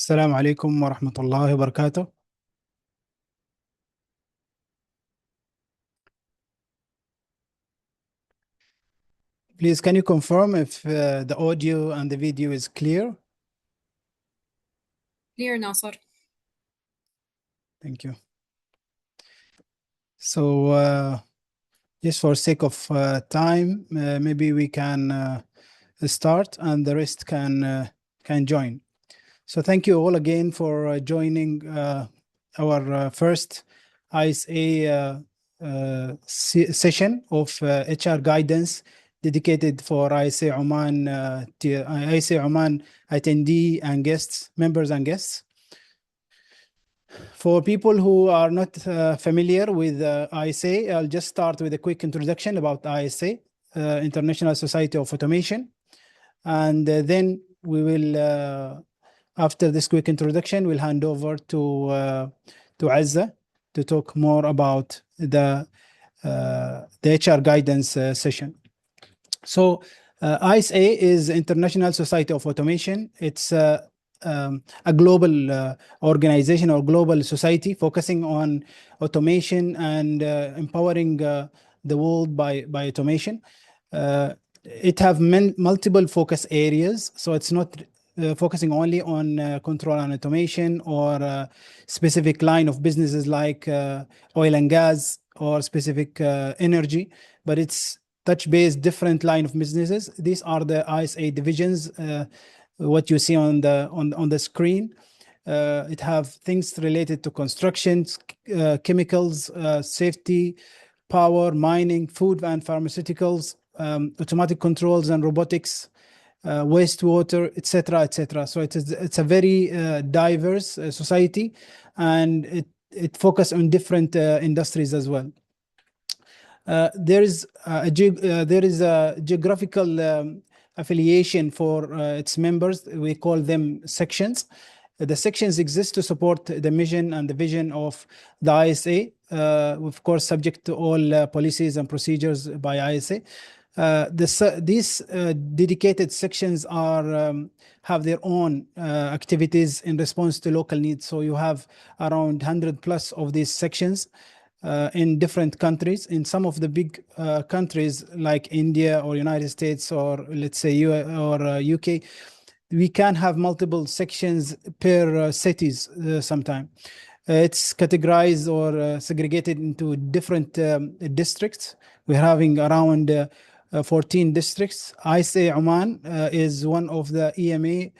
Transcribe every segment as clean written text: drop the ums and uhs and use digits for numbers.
السلام عليكم ورحمة الله وبركاته. Please, can you confirm if the audio and the video is clear? Clear, Nasser. Thank you. So, just for sake of time, maybe we can start and the rest can join. So thank you all again for joining our first ISA session of HR guidance dedicated for ISA Oman, ISA Oman attendee and guests, members and guests. For people who are not familiar with ISA, I'll just start with a quick introduction about ISA, International Society of Automation. And then we will, after this quick introduction, we'll hand over to Azza to talk more about the HR guidance session. So ISA is International Society of Automation. It's a global organization or global society focusing on automation and empowering the world by automation. It have multiple focus areas, so it's not focusing only on control and automation or specific line of businesses like oil and gas or specific energy, but it's touch-based different line of businesses. These are the ISA divisions. What you see on the screen, it have things related to construction, chemicals, safety, power, mining, food and pharmaceuticals, automatic controls and robotics, wastewater, etc., etc. So it's a very diverse society, and it focuses on different industries as well. There is a geographical affiliation for its members. We call them sections. The sections exist to support the mission and the vision of the ISA, of course, subject to all policies and procedures by ISA. These dedicated sections have their own activities in response to local needs. So you have around 100 plus of these sections in different countries. In some of the big countries like India or United States or let's say UK, we can have multiple sections per cities sometime. It's categorized or segregated into different districts. We're having around 14 districts. ISA Oman is one of the EMA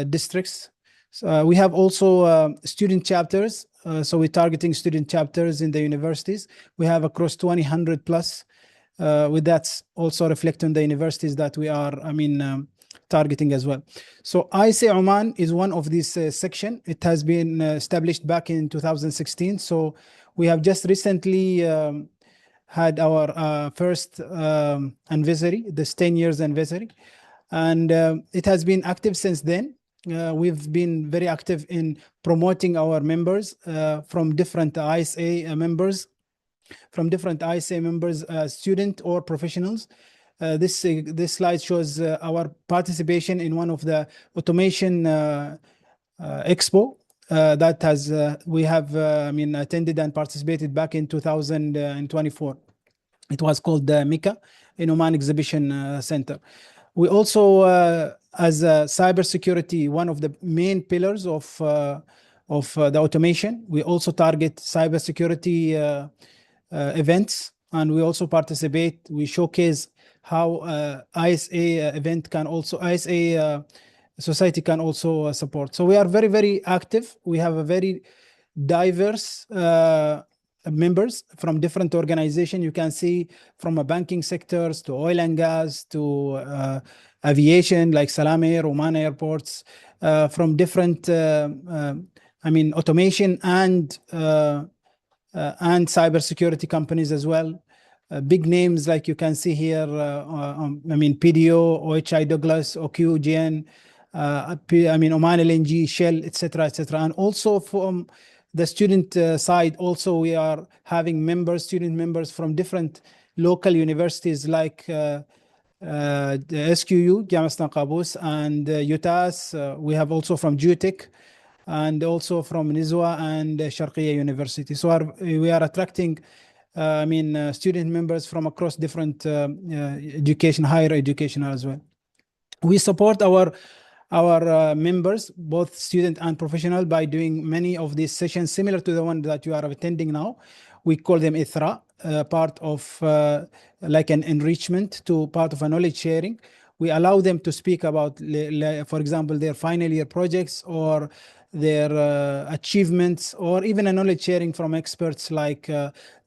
districts. So, we have also student chapters. So we're targeting student chapters in the universities. We have across 200 plus. With that also reflect on the universities that we are, targeting as well. So ISA Oman is one of these section. It has been established back in 2016. So we have just recently had our first anniversary, this 10 years anniversary. And it has been active since then. We've been very active in promoting our members from different ISA members, student or professionals. This slide shows our participation in one of the automation expo that has we have attended and participated back in 2024. It was called the Mika in Oman Exhibition Center. We also, as a cybersecurity, one of the main pillars of the automation, we also target cybersecurity events, and we also participate. We showcase how ISA event can also, ISA society can also support. So we are very, very active. We have a very diverse members from different organizations. You can see from a banking sectors to oil and gas to aviation like Salam Air, Oman airports, from different automation and cybersecurity companies as well. Big names like you can see here, PDO, OHI Douglas, OQGN, Oman LNG, Shell, etc., etc. And also from the student side, also we are having student members from different local universities like the SQU, Jamastan Qabus, and UTAS. We have also from Jutec and also from Nizwa and Sharqiya University. So we are attracting, student members from across different education, higher education as well. We support our members, both student and professional, by doing many of these sessions similar to the one that you are attending now. We call them ITHRA, part of like an enrichment to part of a knowledge sharing. We allow them to speak about, for example, their final year projects or their achievements, or even a knowledge sharing from experts like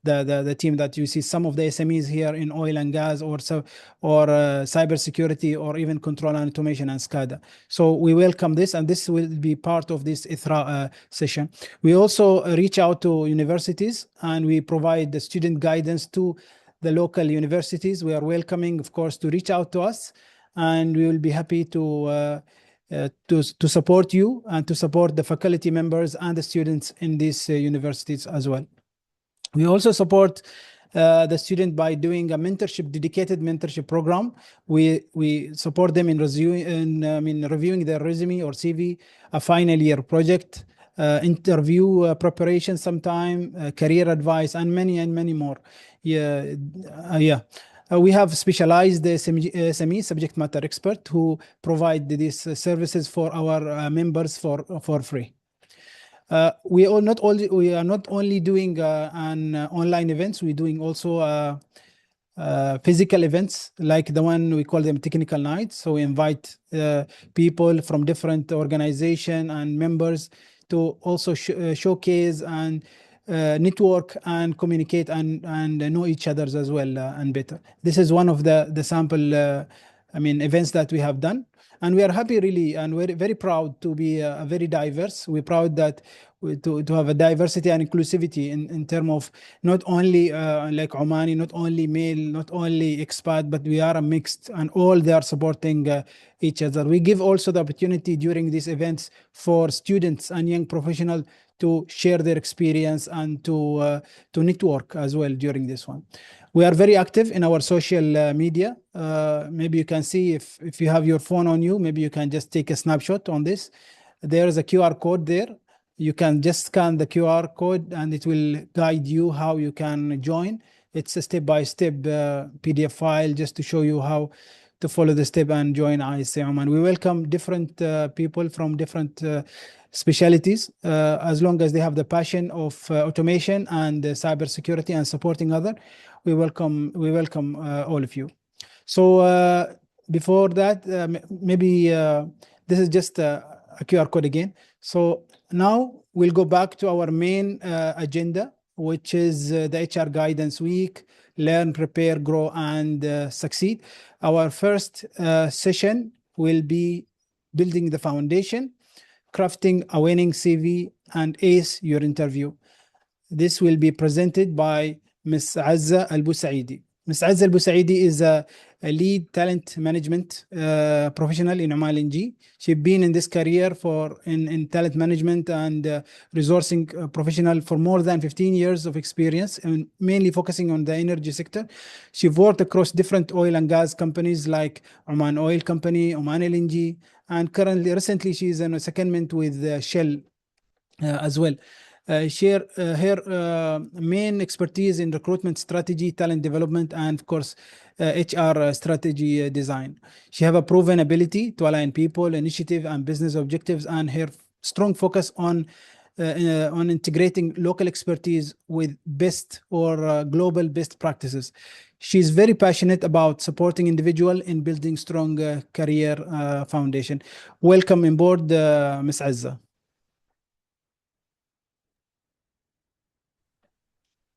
the team that you see, some of the SMEs here in oil and gas, or so, or cybersecurity, or even control and automation and SCADA. So we welcome this, and this will be part of this ITHRA session. We also reach out to universities, and we provide the student guidance to the local universities. We are welcoming, of course, to reach out to us, and we will be happy to support you and to support the faculty members and the students in these universities as well. We also support the student by doing a mentorship, dedicated mentorship program. We support them in reviewing their resume or CV, a final year project, interview preparation, sometime career advice, and many more. Yeah, yeah. We have specialized SME, subject matter expert, who provide these services for our members for free. We are not only doing an online events. We're doing also physical events, like the one we call them technical nights. So we invite people from different organization and members to also showcase and network and communicate and know each others as well, and better. This is one of the sample events that we have done, and we are happy really, and we're very proud to be very diverse. We're proud that to have a diversity and inclusivity in terms of not only like Omani, not only male, not only expat, but we are a mixed, and all they are supporting each other. We give also the opportunity during these events for students and young professionals to share their experience and to network as well during this one. We are very active in our social media. Maybe you can see, if you have your phone on you, maybe you can just take a snapshot on this. There is a QR code there. You can just scan the QR code and it will guide you how you can join. It's a step-by-step PDF file just to show you how to follow the step and join ISA Oman. We welcome different people from different specialities, as long as they have the passion of automation and cybersecurity and supporting other. We welcome all of you. So before that, maybe this is just a QR code again. So now we'll go back to our main agenda, which is the HR Guidance Week: Learn, Prepare, Grow, and Succeed. Our first session will be building the foundation, crafting a winning CV, and ace your interview. This will be presented by Ms. Azza Al Busaidi. Ms. Azza Al Busaidi is a lead talent management professional in Oman LNG. She's been in this career in talent management and resourcing professional for more than 15 years of experience, and mainly focusing on the energy sector. She worked across different oil and gas companies like Oman Oil Company, Oman LNG, and recently she is in a secondment with Shell as well. Her main expertise in recruitment strategy, talent development, and of course, HR strategy design. She have a proven ability to align people, initiative, and business objectives, and her strong focus on integrating local expertise with best or global best practices. She's very passionate about supporting individual in building strong career foundation. Welcome on board, Ms. Azza.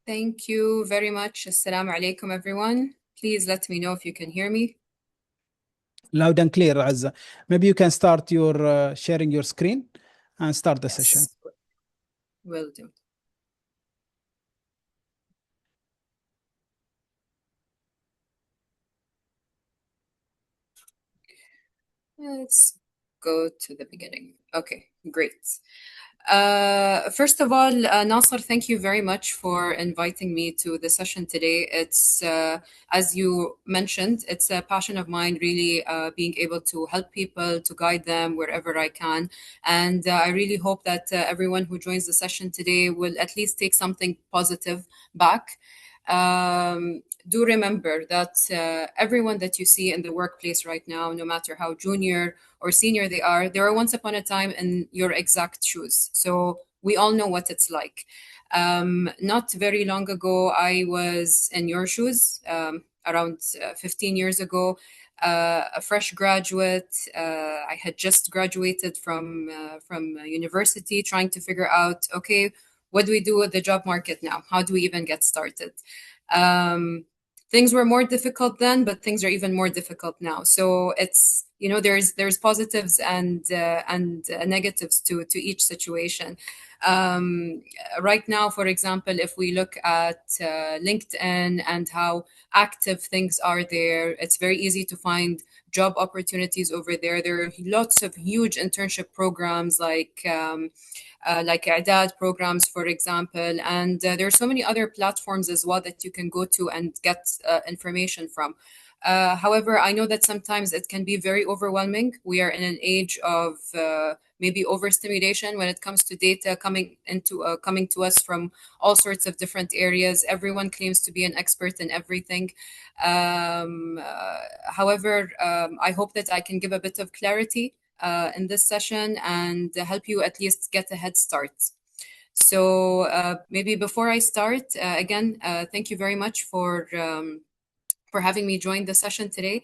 Thank you very much. Assalamu alaikum, everyone. Please let me know if you can hear me. Loud and clear, Azza. Maybe you can start your sharing your screen and start the session. Will do. Let's go to the beginning. Okay, great. First of all, Nasser, thank you very much for inviting me to the session today. It's, as you mentioned, it's a passion of mine, really being able to help people, to guide them wherever I can. And I really hope that everyone who joins the session today will at least take something positive back. Do remember that everyone that you see in the workplace right now, no matter how junior or senior they were once upon a time in your exact shoes. So we all know what it's like. Not very long ago, I was in your shoes, around 15 years ago. A fresh graduate. I had just graduated from university, trying to figure out, okay, what do we do with the job market now? How do we even get started? Um, Things were more difficult then, but things are even more difficult now. So it's, there's positives and negatives to each situation. Um, right now, for example, if we look at LinkedIn and how active things are there, it's very easy to find job opportunities over there. There are lots of huge internship programs like I'dad programs, for example. And there are so many other platforms as well that you can go to and get information from. However, I know that sometimes it can be very overwhelming. We are in an age of maybe overstimulation when it comes to data coming to us from all sorts of different areas. Everyone claims to be an expert in everything. However, I hope that I can give a bit of clarity in this session and help you at least get a head start. So maybe before I start, again, thank you very much for having me join the session today.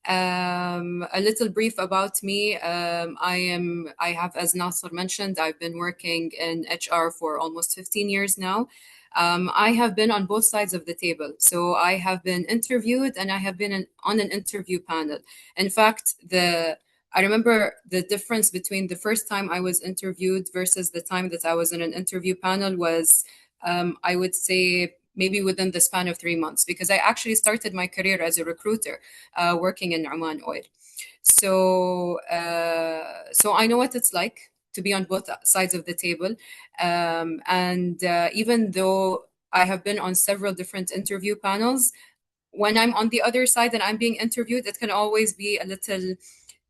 A little brief about me. I have, as Nasser mentioned, I've been working in HR for almost 15 years now. I have been on both sides of the table. So I have been interviewed and I have been on an interview panel. In fact, I remember the difference between the first time I was interviewed versus the time that I was in an interview panel was, I would say, maybe within the span of 3 months, because I actually started my career as a recruiter, working in Oman oil. So I know what it's like to be on both sides of the table. And even though I have been on several different interview panels, when I'm on the other side and I'm being interviewed, it can always be a little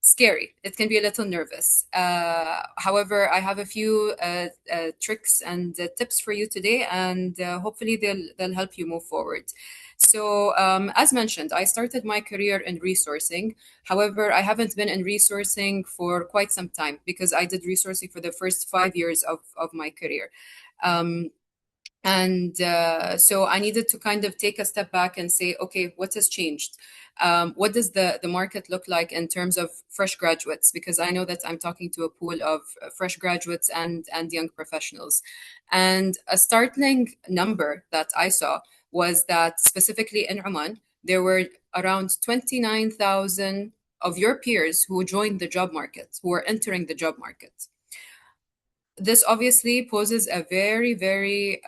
scary. It can be a little nervous. However, I have a few tricks and tips for you today, and hopefully they'll help you move forward. So, as mentioned, I started my career in resourcing. However, I haven't been in resourcing for quite some time because I did resourcing for the first 5 years of my career. Um, and so I needed to kind of take a step back and say, okay, what has changed? What does the market look like in terms of fresh graduates? Because I know that I'm talking to a pool of fresh graduates and young professionals. And a startling number that I saw was that specifically in Oman, there were around 29,000 of your peers who joined the job market, who are entering the job market. This obviously poses a very, very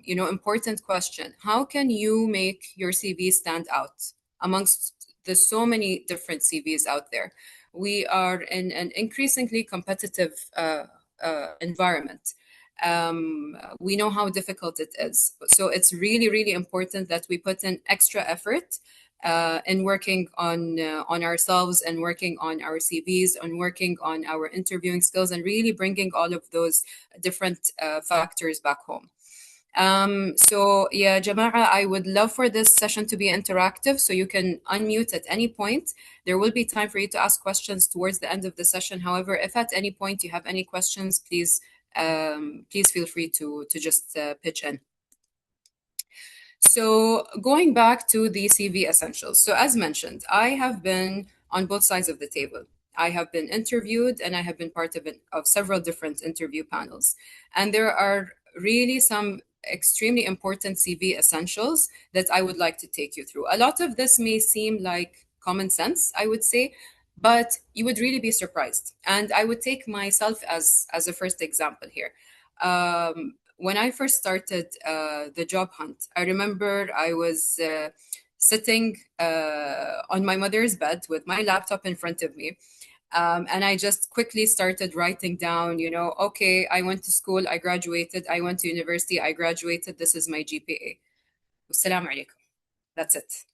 important question. How can you make your CV stand out amongst the so many different CVs out there? We are in an increasingly competitive environment. We know how difficult it is. So it's really, really important that we put in extra effort in working on ourselves and working on our CVs and working on our interviewing skills and really bringing all of those different factors back home. So yeah, Jama'a, I would love for this session to be interactive, so you can unmute at any point. There will be time for you to ask questions towards the end of the session. However, if at any point you have any questions, please feel free to just pitch in. So going back to the CV essentials. So as mentioned, I have been on both sides of the table. I have been interviewed and I have been part of several different interview panels. And there are really some extremely important CV essentials that I would like to take you through. A lot of this may seem like common sense, I would say, but you would really be surprised. And I would take myself as a first example here. When I first started the job hunt, I remember I was sitting on my mother's bed with my laptop in front of me. And I just quickly started writing down, okay, I went to school, I graduated, I went to university, I graduated, this is my GPA. Wassalamu alaikum. That's it.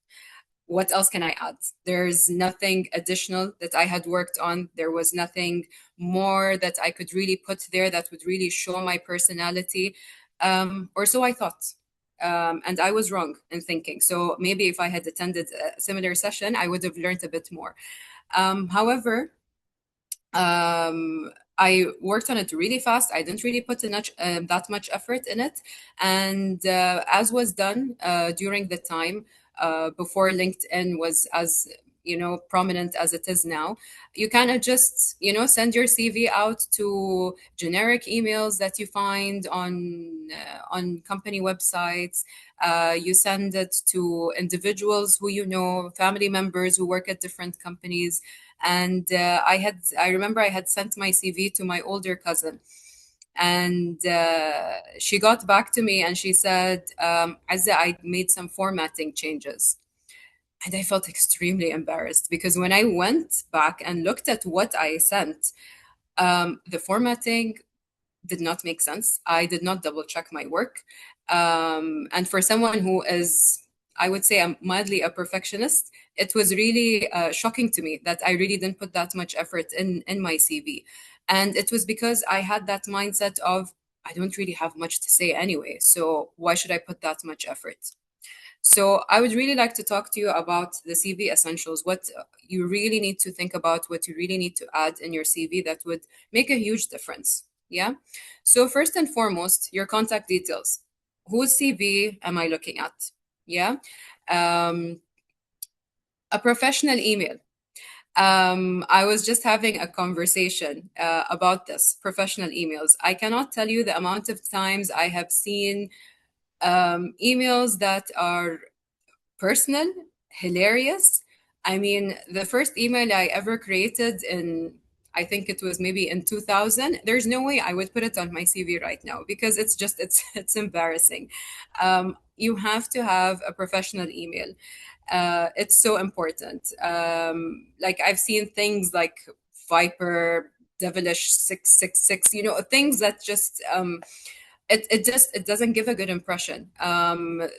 What else can I add? There's nothing additional that I had worked on. There was nothing more that I could really put there that would really show my personality. Or so I thought. And I was wrong in thinking. So maybe if I had attended a similar session, I would have learned a bit more. However, I worked on it really fast. I didn't really put that much effort in it. And as was done during the time before LinkedIn was as prominent as it is now, you kind of just send your CV out to generic emails that you find on company websites. You send it to individuals who family members who work at different companies. And I remember I had sent my CV to my older cousin, and she got back to me and she said, Azza, I made some formatting changes. And I felt extremely embarrassed because when I went back and looked at what I sent, the formatting did not make sense. I did not double check my work. And for someone who is, I would say, I'm mildly a perfectionist, it was really shocking to me that I really didn't put that much effort in my CV. And it was because I had that mindset of, I don't really have much to say anyway, so why should I put that much effort? So I would really like to talk to you about the CV essentials, what you really need to think about, what you really need to add in your CV that would make a huge difference. Yeah. So first and foremost, your contact details. Whose CV am I looking at? Yeah. Um, a professional email. I was just having a conversation about this professional emails. I cannot tell you the amount of times I have seen emails that are personal, hilarious. I mean, the first email I ever created I think it was maybe in 2000. There's no way I would put it on my CV right now because it's embarrassing. You have to have a professional email. It's so important. Like I've seen things like Viper, Devilish 666, things that just it doesn't give a good impression.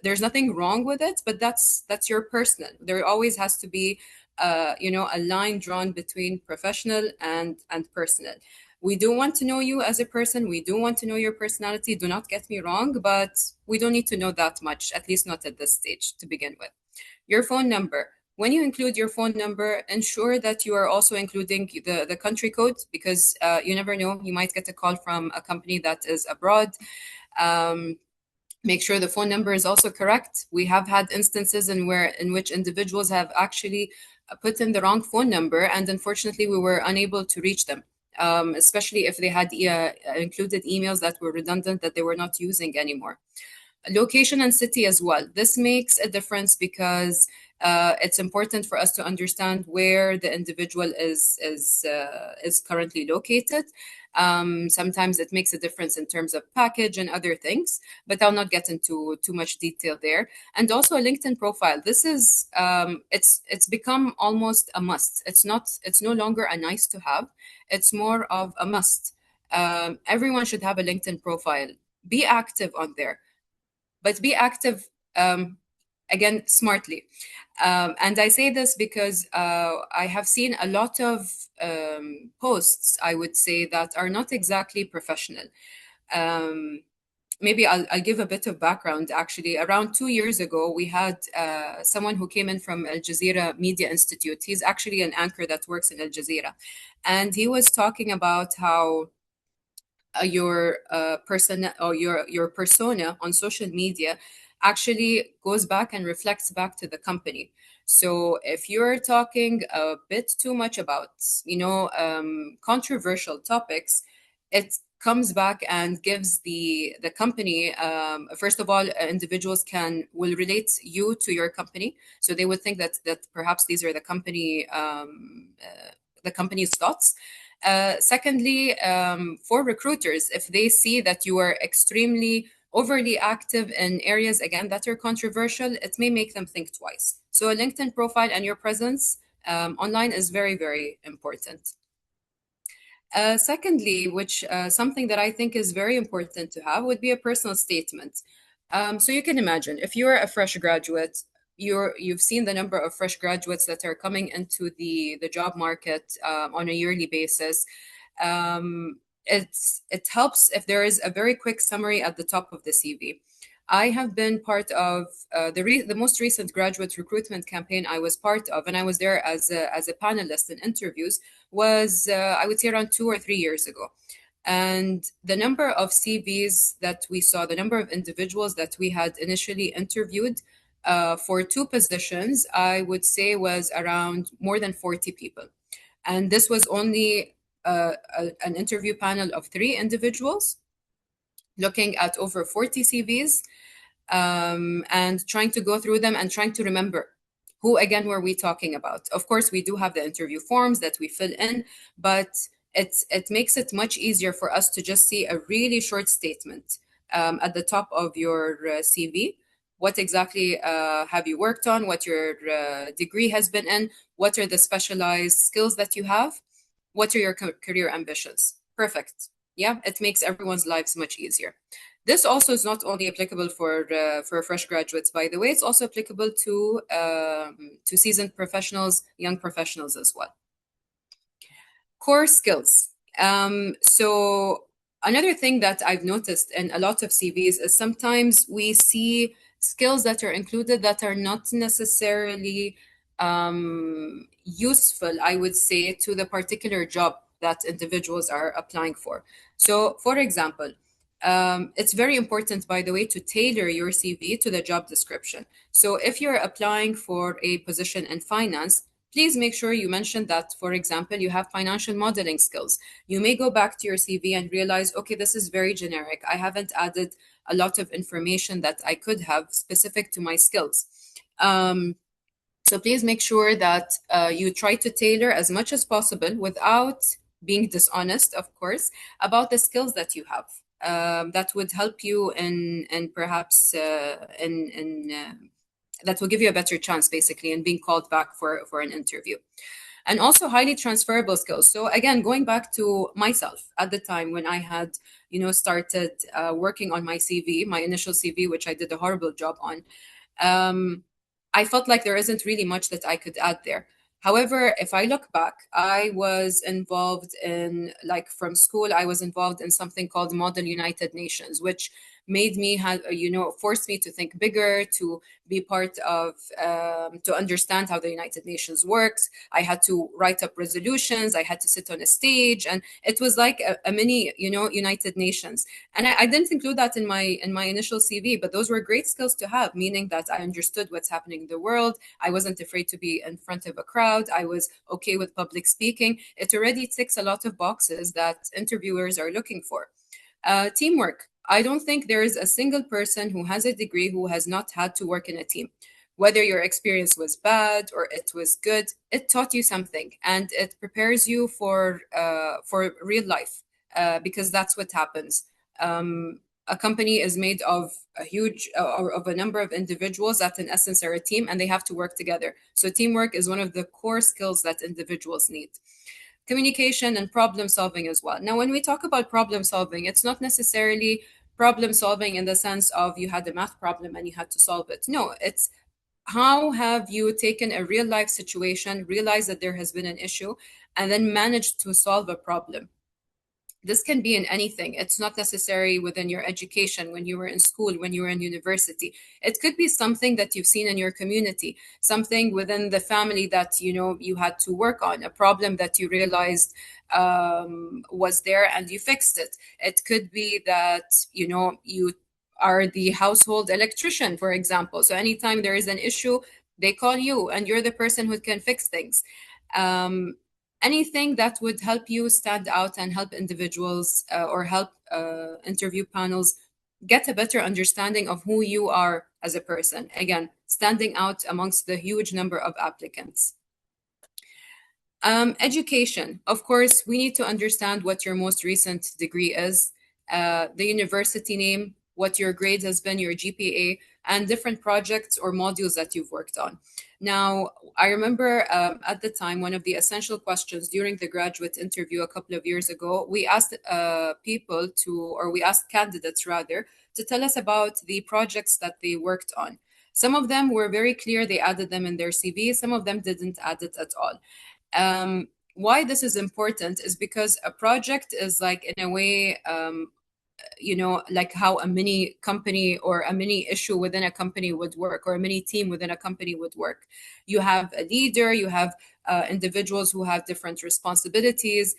There's nothing wrong with it, but that's your personal. There always has to be a line drawn between professional and personal. We do want to know you as a person. We do want to know your personality. Do not get me wrong, but we don't need to know that much, at least not at this stage to begin with. Your phone number. When you include your phone number, ensure that you are also including the country code because you never know. You might get a call from a company that is abroad. Um, Make sure the phone number is also correct. We have had instances in which individuals have actually put in the wrong phone number, and unfortunately, we were unable to reach them. Especially if they had included emails that were redundant that they were not using anymore. Location and city as well. This makes a difference because it's important for us to understand where the individual is currently located. Sometimes it makes a difference in terms of package and other things, but I'll not get into too much detail there. And also a LinkedIn profile. This is it's become almost a must. It's no longer a nice to have. It's more of a must. Everyone should have a LinkedIn profile. Be active on there, but be active again smartly. And I say this because I have seen a lot of posts, I would say, that are not exactly professional. Maybe I'll give a bit of background. Actually, around 2 years ago, we had someone who came in from Al Jazeera Media Institute. He's actually an anchor that works in Al Jazeera. And he was talking about how your person or your persona on social media actually goes back and reflects back to the company. So if you're talking a bit too much about controversial topics, it comes back and gives the company, first of all, individuals will relate you to your company, so they would think that perhaps these are the company's thoughts. Secondly, for recruiters, if they see that you are extremely overly active in areas, again, that are controversial, it may make them think twice. So a LinkedIn profile and your presence online is very, very important. Secondly, which something that I think is very important to have would be a personal statement. So you can imagine if you're a fresh graduate, you've seen the number of fresh graduates that are coming into the job market on a yearly basis. It helps if there is a very quick summary at the top of the CV. I have been part of the most recent graduate recruitment campaign I was part of, and I was there as a panelist in interviews. Was I would say around 2 or 3 years ago, and the number of CVs that we saw, the number of individuals that we had initially interviewed for two positions, I would say was around more than 40 people, and this was only an interview panel of three individuals looking at over 40 CVs, and trying to go through them and trying to remember who again were we talking about. Of course, we do have the interview forms that we fill in, but it makes it much easier for us to just see a really short statement at the top of your CV. What exactly have you worked on? What your degree has been in? What are the specialized skills that you have? What are your career ambitions? Perfect. Yeah, it makes everyone's lives much easier. This also is not only applicable for fresh graduates, by the way. It's also applicable to seasoned professionals, young professionals as well. Core skills. So another thing that I've noticed in a lot of CVs is sometimes we see skills that are included that are not necessarily useful, I would say, to the particular job that individuals are applying for. So, for example, it's very important, by the way, to tailor your CV to the job description. So, if you're applying for a position in finance, please make sure you mention that, for example, you have financial modeling skills. You may go back to your CV and realize, okay, this is very generic. I haven't added a lot of information that I could have specific to my skills. So please make sure that you try to tailor as much as possible without being dishonest, of course, about the skills that you have. That would help you in perhaps that will give you a better chance, basically, in being called back for an interview. And also highly transferable skills. So again, going back to myself at the time when I had, started working on my CV, my initial CV, which I did a horrible job on. I felt like there isn't really much that I could add there. However, if I look back, I was involved in, like from school, I was involved in something called Model United Nations, which made me have, forced me to think bigger, to be part of, to understand how the United Nations works. I had to write up resolutions. I had to sit on a stage, and it was like a mini, United Nations. And I didn't include that in my initial CV, but those were great skills to have, meaning that I understood what's happening in the world. I wasn't afraid to be in front of a crowd. I was okay with public speaking. It already ticks a lot of boxes that interviewers are looking for. Teamwork. I don't think there is a single person who has a degree who has not had to work in a team. Whether your experience was bad or it was good, it taught you something, and it prepares you for real life, because that's what happens. A company is made of of a number of individuals that in essence are a team, and they have to work together. So teamwork is one of the core skills that individuals need. Communication and problem solving as well. Now, when we talk about problem solving, it's not necessarily problem solving in the sense of you had a math problem and you had to solve it. No, it's how have you taken a real life situation, realized that there has been an issue, and then managed to solve a problem. This can be in anything. It's not necessary within your education, when you were in school, when you were in university. It could be something that you've seen in your community, something within the family that you had to work on, a problem that you realized was there and you fixed it. It could be that you are the household electrician, for example. So anytime there is an issue, they call you and you're the person who can fix things. Anything that would help you stand out and help individuals or help interview panels get a better understanding of who you are as a person. Again, standing out amongst the huge number of applicants. Education. Of course, we need to understand what your most recent degree is, the university name, what your grade has been, your GPA, and different projects or modules that you've worked on. Now, I remember at the time, one of the essential questions during the graduate interview a couple of years ago, we asked we asked candidates rather, to tell us about the projects that they worked on. Some of them were very clear, they added them in their CV, some of them didn't add it at all. Why this is important is because a project is like, in a way, like how a mini company or a mini issue within a company would work, or a mini team within a company would work. You have a leader, you have individuals who have different responsibilities.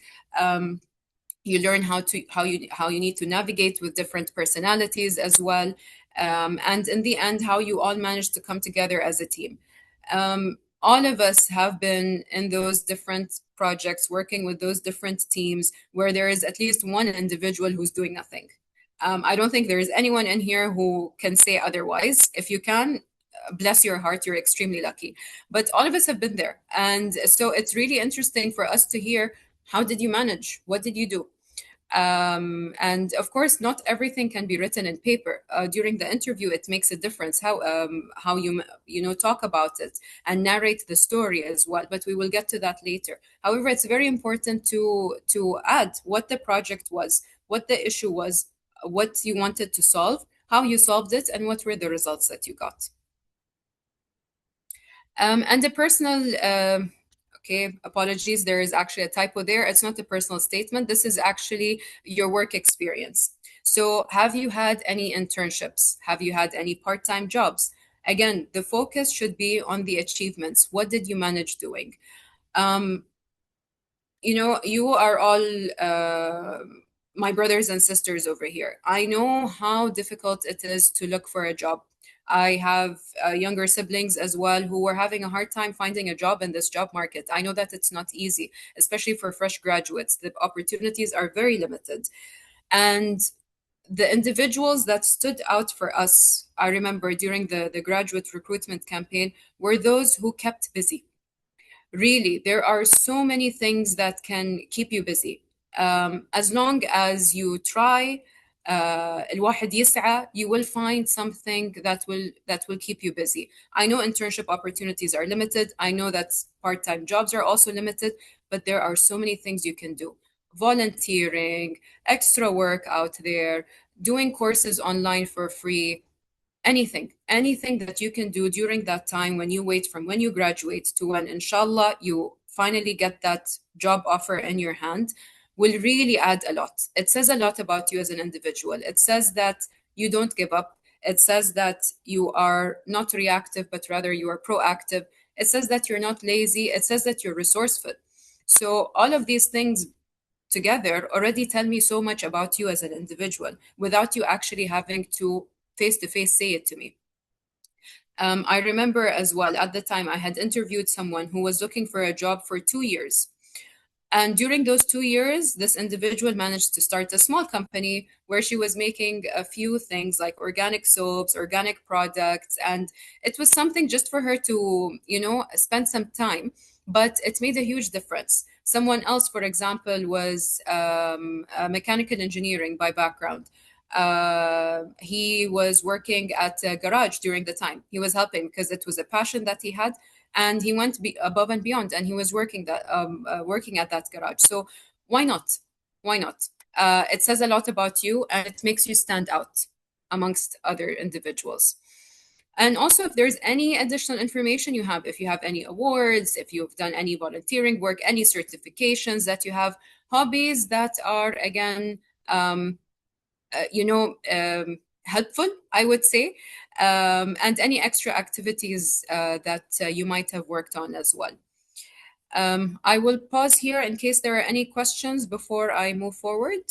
You learn how you need to navigate with different personalities as well, and in the end, how you all manage to come together as a team. All of us have been in those different projects, working with those different teams where there is at least one individual who's doing nothing. I don't think there is anyone in here who can say otherwise. If you can, bless your heart, you're extremely lucky. But all of us have been there. And so it's really interesting for us to hear, how did you manage? What did you do? And of course, not everything can be written in paper. During the interview, it makes a difference how you talk about it and narrate the story as well. But we will get to that later. However, it's very important to add what the project was, what the issue was, what you wanted to solve, how you solved it, and what were the results that you got. And the personal. Okay, apologies. There is actually a typo there. It's not a personal statement. This is actually your work experience. So, have you had any internships? Have you had any part time jobs? Again, the focus should be on the achievements. What did you manage doing? Um, you are all my brothers and sisters over here. I know how difficult it is to look for a job. I have younger siblings as well who were having a hard time finding a job in this job market. I know that it's not easy, especially for fresh graduates. The opportunities are very limited. And the individuals that stood out for us, I remember during the graduate recruitment campaign, were those who kept busy. Really, there are so many things that can keep you busy. As long as you try, الواحد يسعى, you will find something that will keep you busy. I know internship opportunities are limited. I know that part-time jobs are also limited, but there are so many things you can do. Volunteering, extra work out there, doing courses online for free, anything that you can do during that time when you wait from when you graduate to when inshallah you finally get that job offer in your hand will really add a lot. It says a lot about you as an individual. It says that you don't give up. It says that you are not reactive, but rather you are proactive. It says that you're not lazy. It says that you're resourceful. So all of these things together already tell me so much about you as an individual without you actually having to face say it to me. I remember as well at the time I had interviewed someone who was looking for a job for 2 years. And during those 2 years, this individual managed to start a small company where she was making a few things like organic soaps, organic products. And it was something just for her to spend some time, but it made a huge difference. Someone else, for example, was mechanical engineering by background. He was working at a garage during the time. He was helping because it was a passion that he had, and he went above and beyond, and he was working at that garage. So why not? It says a lot about you, and it makes you stand out amongst other individuals. And also, if there's any additional information you have, if you have any awards, if you've done any volunteering work, any certifications that you have, hobbies that are, again, helpful, I would say, and any extra activities that you might have worked on as well. I will pause here in case there are any questions before I move forward.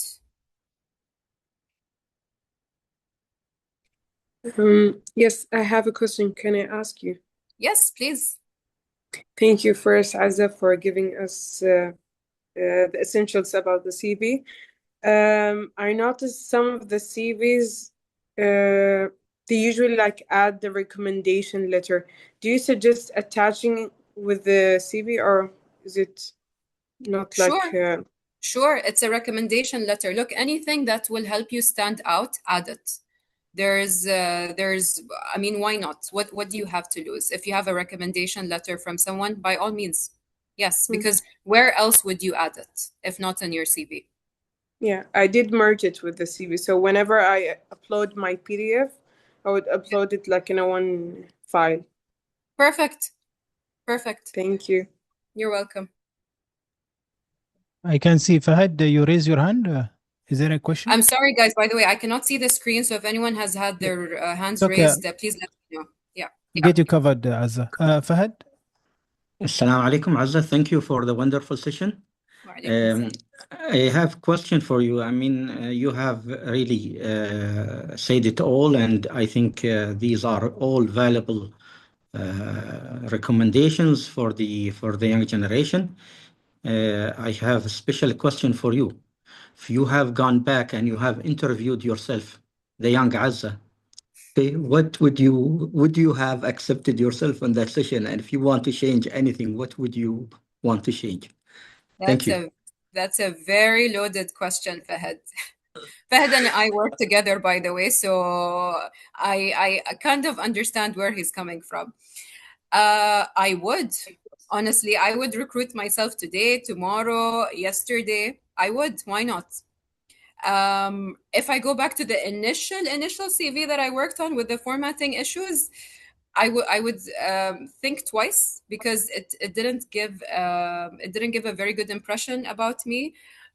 Yes, I have a question. Can I ask you? Yes, please. Thank you first, Azza, for giving us the essentials about the CV. I noticed some of the CVs, they usually add the recommendation letter. Do you suggest attaching with the CV, or is it not Sure, it's a recommendation letter. Look, anything that will help you stand out, add it. I mean, why not? What do you have to lose? If you have a recommendation letter from someone, by all means, yes, because where else would you add it if not in your CV? Yeah, I did merge it with the CV. So whenever I upload my PDF, I would upload it like in a one file. Perfect. Perfect. Thank you. You're welcome. I can see Fahad, you raise your hand. Is there a question? I'm sorry, guys. By the way, I cannot see the screen, so if anyone has had their hands It's okay. raised, please let me know. Yeah. Get you covered, Azza. Fahad? Assalamu alaikum, Azza. Thank you for the wonderful session. Wa alaikum salam. I have a question for you. I mean, you have really said it all, and I think these are all valuable recommendations for the young generation. I have a special question for you. If you have gone back and you have interviewed yourself, the young Azza, okay, what would you have accepted yourself in that session? And if you want to change anything, what would you want to change? Thank you. That's a very loaded question, Fahad. Fahad and I work together, by the way, so I kind of understand where he's coming from. I would, honestly, I would recruit myself today, tomorrow, yesterday. I would. Why not? If I go back to the initial CV that I worked on with the formatting issues, I would think twice because it didn't give a very good impression about me.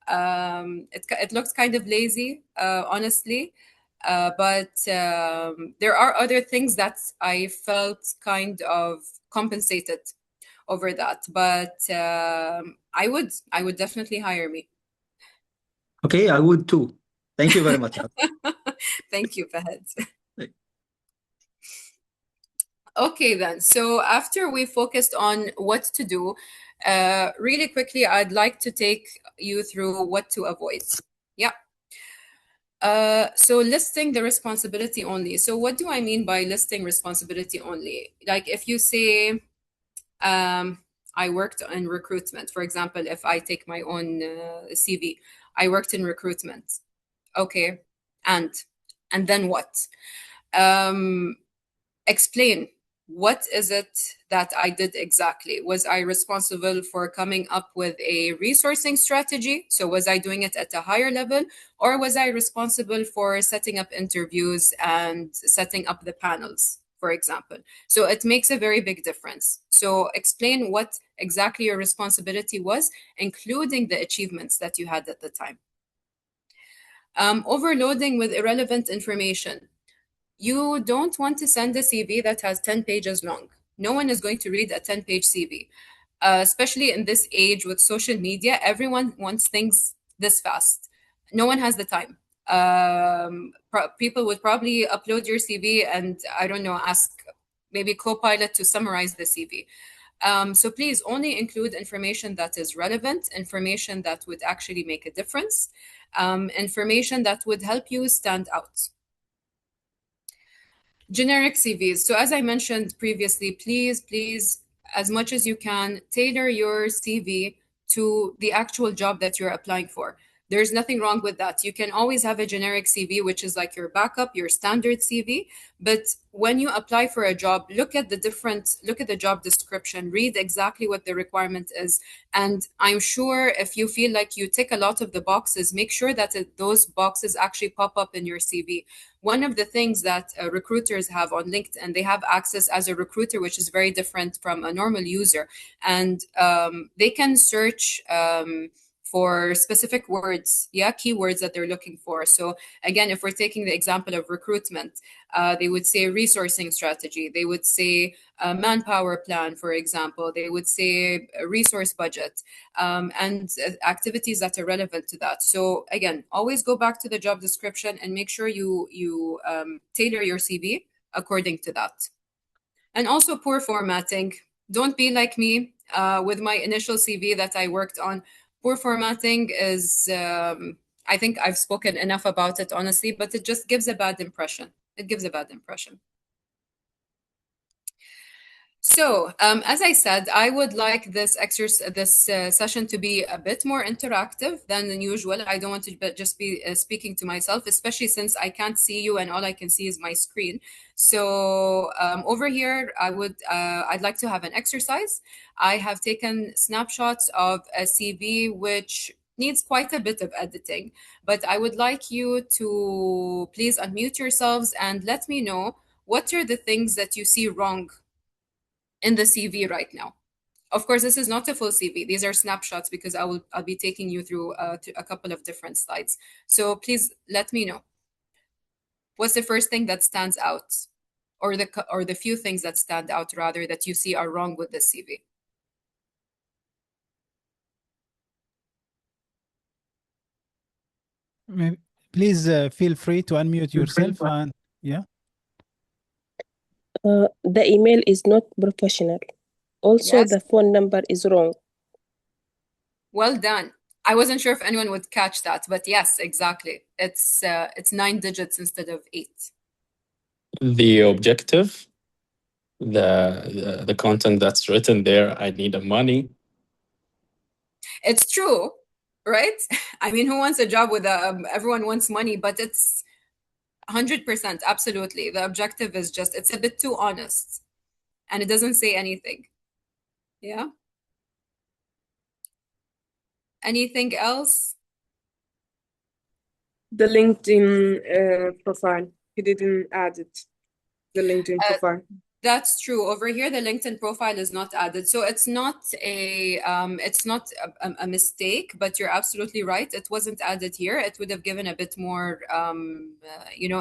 It looked kind of lazy, honestly. But there are other things that I felt kind of compensated over that. But I would definitely hire me. Okay, I would too. Thank you very much. Thank you, Fahad. Okay, then. So after we focused on what to do, really quickly, I'd like to take you through what to avoid. Yeah. So listing the responsibility only. So what do I mean by listing responsibility only? Like if you say, I worked in recruitment, for example, if I take my own CV, I worked in recruitment. Okay, and then what? Explain, what is it that I did exactly? Was I responsible for coming up with a resourcing strategy? So was I doing it at a higher level, or was I responsible for setting up interviews and setting up the panels, for example? So it makes a very big difference. So explain what exactly your responsibility was, including the achievements that you had at the time. Overloading with irrelevant information. You don't want to send a CV that has 10 pages long. No one is going to read a 10-page CV, especially in this age with social media. Everyone wants things this fast. No one has the time. People would probably upload your CV and, I don't know, ask maybe Copilot to summarize the CV. So please only include information that is relevant, information that would actually make a difference, information that would help you stand out. Generic CVs. So as I mentioned previously, please, as much as you can, tailor your CV to the actual job that you're applying for. There's nothing wrong with that. You can always have a generic CV, which is like your backup, your standard CV. But when you apply for a job, look at the job description, read exactly what the requirement is. And I'm sure if you feel like you tick a lot of the boxes, make sure that those boxes actually pop up in your CV. One of the things that recruiters have on LinkedIn, they have access as a recruiter, which is very different from a normal user. And they can search for specific words, keywords that they're looking for. So again, if we're taking the example of recruitment, they would say resourcing strategy. They would say manpower plan, for example. They would say resource budget, and activities that are relevant to that. So again, always go back to the job description and make sure you tailor your CV according to that. And also poor formatting. Don't be like me with my initial CV that I worked on. Poor formatting is, I think I've spoken enough about it, honestly, but it just gives a bad impression. It gives a bad impression. So, as I said, I would like this session to be a bit more interactive than usual. I don't want to just be speaking to myself, especially since I can't see you and all I can see is my screen. So, over here, I'd like to have an exercise. I have taken snapshots of a CV which needs quite a bit of editing, but I would like you to please unmute yourselves and let me know what are the things that you see wrong in the CV right now. Of course, this is not a full CV. These are snapshots because I'll be taking you through a couple of different slides. So please let me know. What's the first thing that stands out, or the few things that stand out rather that you see are wrong with the CV? Please feel free to unmute yourself and yeah. The email is not professional. Also, Yes. the phone number is wrong. Well done. I wasn't sure if anyone would catch that, but yes, exactly. It's 9 digits instead of 8. The objective, the content that's written there, I need the money. It's true, right? I mean, who wants a job with everyone wants money, but it's 100%, absolutely. The objective is just, it's a bit too honest and it doesn't say anything. Yeah. Anything else? The LinkedIn profile. He didn't add it. The LinkedIn profile. That's true. Over here, the LinkedIn profile is not added. So it's not a mistake, but you're absolutely right. It wasn't added here. It would have given a bit more,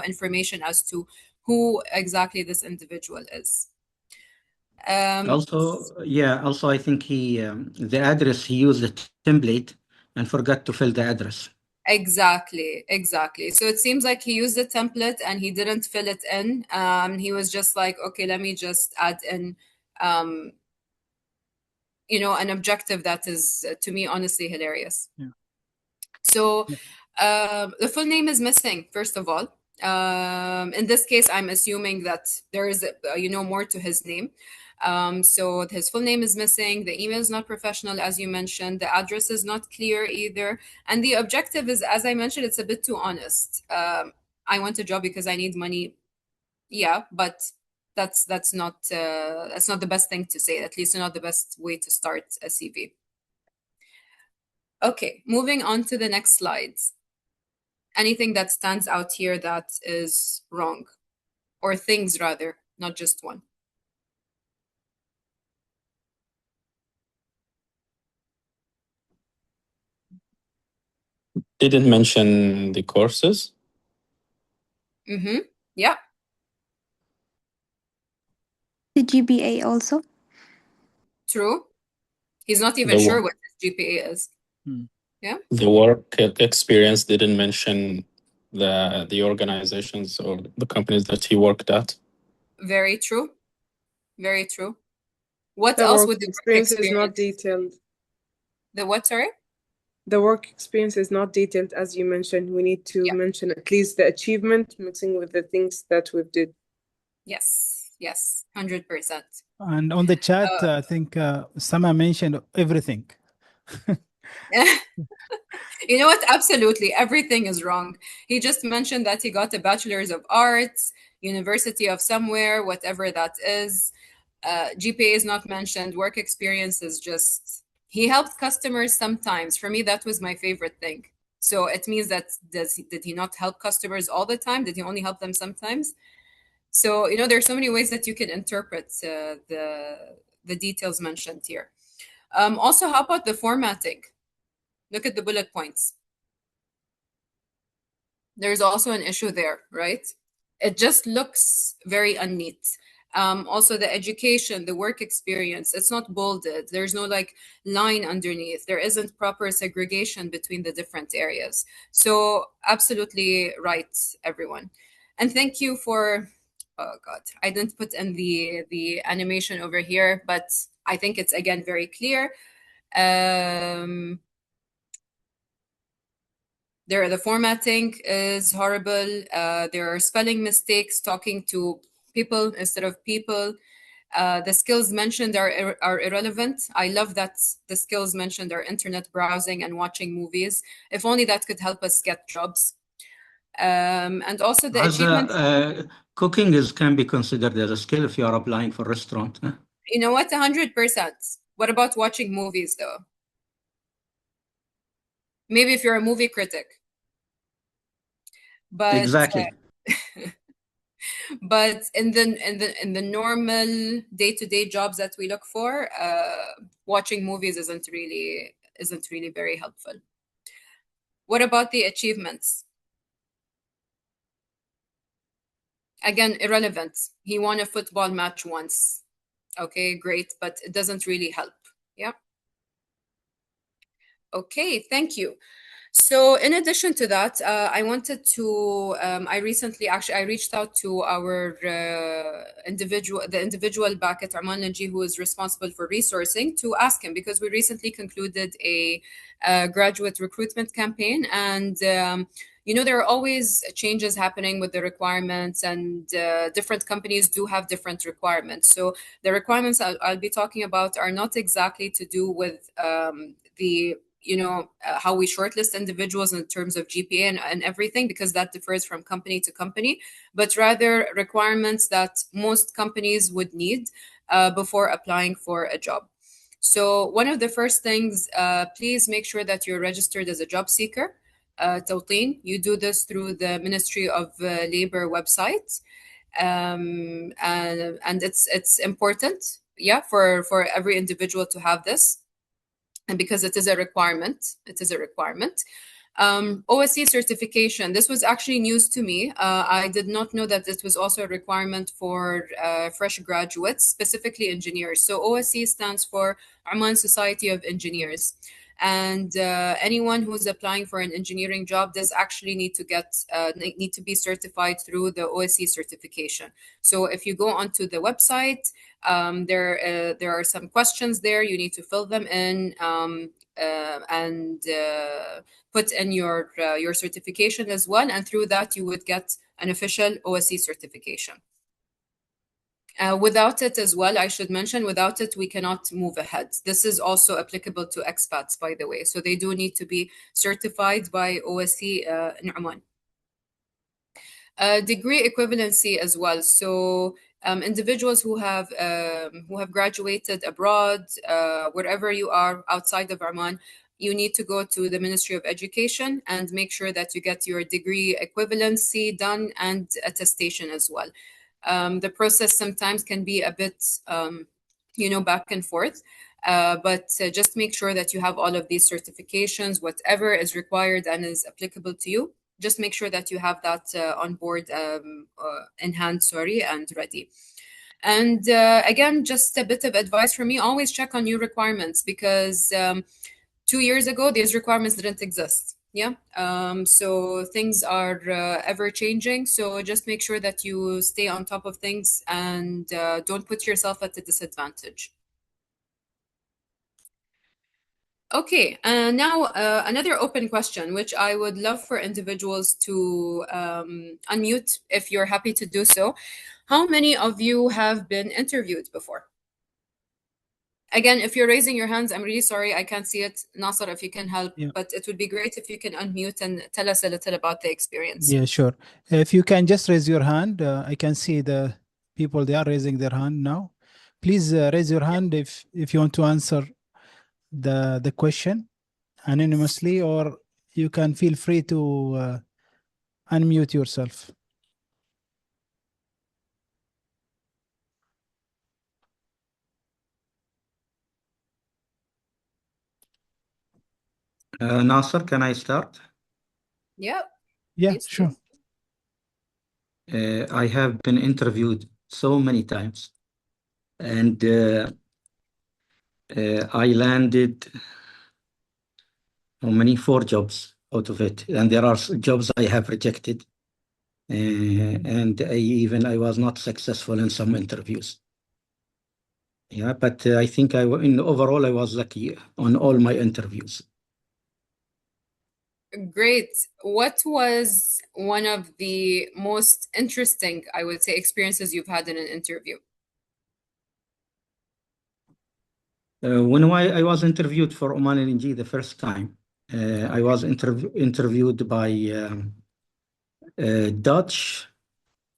information as to who exactly this individual is. Also, I think the address, he used a template and forgot to fill the address. Exactly. So it seems like he used a template and he didn't fill it in. He was just like, okay, let me just add in, an objective that is, to me, honestly hilarious. Yeah. So the full name is missing, first of all. In this case, I'm assuming that there is, more to his name. So his full name is missing. The email is not professional, as you mentioned. The address is not clear either. And the objective is, as I mentioned, it's a bit too honest. I want a job because I need money. Yeah, but that's not the best thing to say. At least not the best way to start a CV. Okay, moving on to the next slides. Anything that stands out here that is wrong, or things rather, not just one. Didn't mention the courses. Yeah. The GPA also. True. He's not even sure what his GPA is. Yeah. The work experience didn't mention the organizations or the companies that he worked at. Very true. Very true. What The else work would the experience is not detailed. The what, sorry? The work experience is not detailed, as you mentioned. We need to mention at least the achievement mixing with the things that we did. Yes, 100%. And on the chat, I think Sama mentioned everything. You know what? Absolutely. Everything is wrong. He just mentioned that he got a bachelor's of arts, university of somewhere, whatever that is. GPA is not mentioned. Work experience is just, he helped customers sometimes. For me, that was my favorite thing. So it means that did he not help customers all the time? Did he only help them sometimes? So, there's so many ways that you can interpret the details mentioned here. Also, how about the formatting? Look at the bullet points. There's also an issue there, right? It just looks very unneat. Also, the education, the work experience, it's not bolded. There's no line underneath. There isn't proper segregation between the different areas. So absolutely right, everyone. And thank you for, oh God, I didn't put in the animation over here, but I think it's again very clear. The formatting is horrible. There are spelling mistakes, talking to people instead of people. The skills mentioned are irrelevant. I love that the skills mentioned are internet browsing and watching movies. If only that could help us get jobs. And also the achievements. Cooking can be considered as a skill if you are applying for restaurant. You know what? 100%. What about watching movies though? Maybe if you're a movie critic. But Exactly. but in the normal day-to-day jobs that we look for, watching movies isn't really very helpful. What about the achievements? Again, irrelevant. He won a football match once. Okay, great, but it doesn't really help. Yeah. Okay, thank you. So in addition to that, I wanted to, I recently actually, I reached out to our the individual back at Oman Naji who is responsible for resourcing to ask him, because we recently concluded a graduate recruitment campaign, and there are always changes happening with the requirements, and different companies do have different requirements. So the requirements I'll be talking about are not exactly to do with the how we shortlist individuals in terms of GPA and everything, because that differs from company to company, but rather requirements that most companies would need before applying for a job. So one of the first things, please make sure that you're registered as a job seeker. توطين. You do this through the Ministry of Labor website. And it's important, yeah, for every individual to have this. And because it is a requirement, OSC certification. This was actually news to me. I did not know that it was also a requirement for fresh graduates, specifically engineers. So OSC stands for Oman Society of Engineers. And anyone who's applying for an engineering job does actually need to be certified through the OSC certification. So if you go onto the website, there are some questions there. You need to fill them in and put in your certification as well, and through that you would get an official OSC certification. Without it as well, I should mention, without it, we cannot move ahead. This is also applicable to expats, by the way. So they do need to be certified by OSC in Oman. Degree equivalency as well. So individuals who have graduated abroad, wherever you are outside of Oman, you need to go to the Ministry of Education and make sure that you get your degree equivalency done and attestation as well. The process sometimes can be a bit, back and forth, but just make sure that you have all of these certifications, whatever is required and is applicable to you. Just make sure that you have that on board, in hand, and ready. And again, just a bit of advice from me, always check on new requirements, because 2 years ago, these requirements didn't exist. Yeah. So things are ever changing. So just make sure that you stay on top of things and don't put yourself at a disadvantage. Okay, now another open question, which I would love for individuals to unmute if you're happy to do so. How many of you have been interviewed before? Again, if you're raising your hands, I'm really sorry, I can't see it. Nasser, if you can help, but it would be great if you can unmute and tell us a little about the experience. Yeah, sure. If you can just raise your hand, I can see the people, they are raising their hand now. Please raise your hand if you want to answer the question anonymously, or you can feel free to unmute yourself. Nasser, can I start? Yeah. Yeah, Please. sure. I have been interviewed so many times, and I landed 4 jobs out of it, and there are jobs I have rejected, and I was not successful in some interviews. Yeah, but I think overall I was lucky on all my interviews. Great. What was one of the most interesting, I would say, experiences you've had in an interview? When I was interviewed for Oman LNG the first time, I was interviewed by Dutch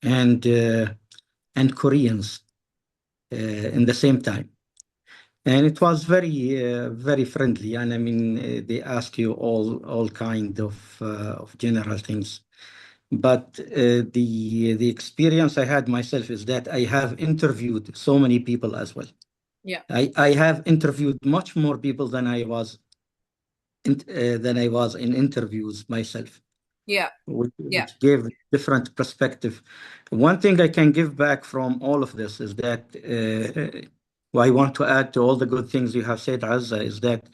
and Koreans in the same time. And it was very friendly. And I mean, they ask you all kind of general things. But the experience I had myself is that I have interviewed so many people as well. Yeah. I have interviewed much more people than I was in interviews myself. Yeah. Which gave different perspective. One thing I can give back from all of this is that what I want to add to all the good things you have said, Azza, is that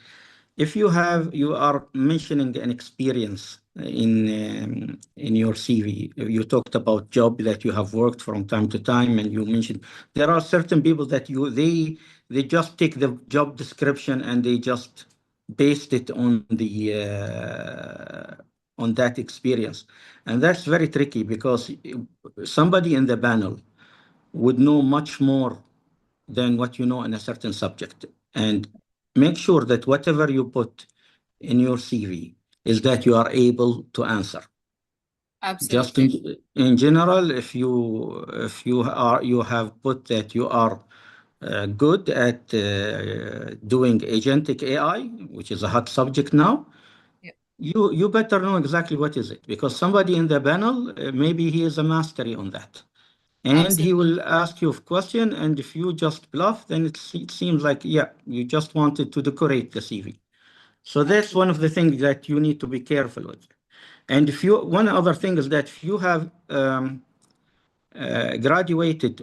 if you are mentioning an experience in your CV, you talked about job that you have worked from time to time, and you mentioned there are certain people that they just take the job description and they just based it on that experience, and that's very tricky because somebody in the panel would know much more than what you know in a certain subject. And make sure that whatever you put in your CV is that you are able to answer. Just Absolutely. in general, if you have put that you are good at doing agentic AI, which is a hot subject now, Yeah. you better know exactly what is it, because somebody in the panel, maybe he is a mastery on that. And he will ask you a question, and if you just bluff, then it seems like, yeah, you just wanted to decorate the CV. So that's one of the things that you need to be careful with. And one other thing is that if you have graduated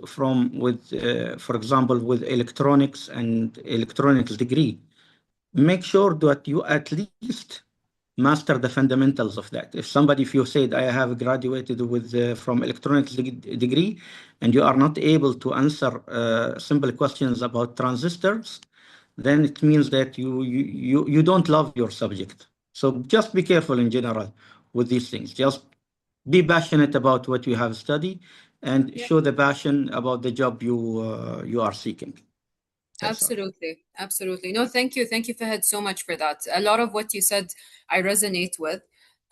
for example, with electronics and electronics degree, make sure that you at least master the fundamentals of that. If you said, I have graduated from electronics degree, and you are not able to answer simple questions about transistors, then it means that you don't love your subject. So just be careful in general with these things. Just be passionate about what you have studied, and show the passion about the job you are seeking. That's all. Absolutely. No, thank you, Fahad, so much for that. A lot of what you said I resonate with.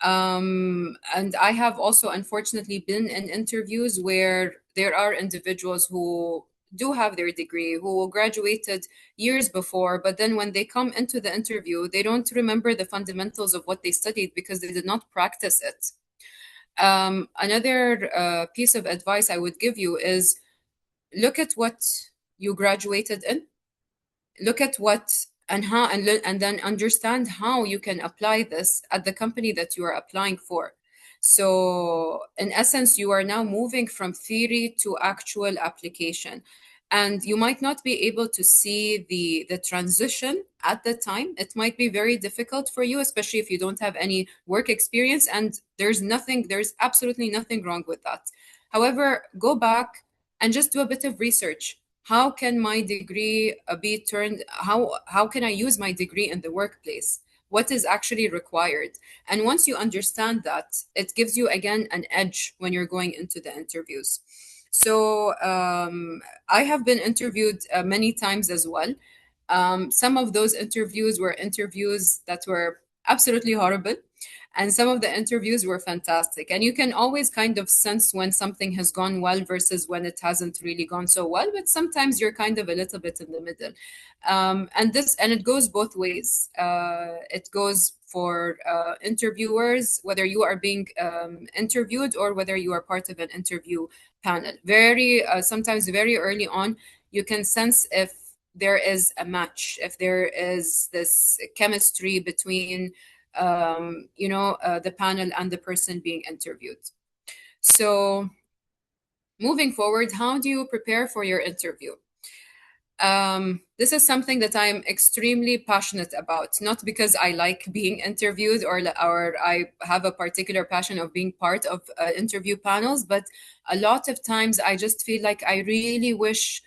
And I have also unfortunately been in interviews where there are individuals who do have their degree, who graduated years before, but then when they come into the interview, they don't remember the fundamentals of what they studied because they did not practice it. Another piece of advice I would give you is look at what you graduated in, look at what and how, and then understand how you can apply this at the company that you are applying for. So in essence, you are now moving from theory to actual application, and you might not be able to see the transition at the time. It might be very difficult for you, especially if you don't have any work experience, and there's absolutely nothing wrong with that. However, go back and just do a bit of research. How can my degree be turned, how can I use my degree in the workplace? What is actually required? And once you understand that, it gives you again an edge when you're going into the interviews. So I have been interviewed many times as well. Some of those interviews were interviews that were absolutely horrible, and some of the interviews were fantastic. And you can always kind of sense when something has gone well versus when it hasn't really gone so well, but sometimes you're kind of a little bit in the middle. And it goes both ways. It goes for interviewers, whether you are being interviewed or whether you are part of an interview panel. Sometimes very early on, you can sense if there is a match, if there is this chemistry between the panel and the person being interviewed. So moving forward, how do you prepare for your interview? This is something that I'm extremely passionate about, not because I like being interviewed or I have a particular passion of being part of interview panels, but a lot of times I just feel like I really wish,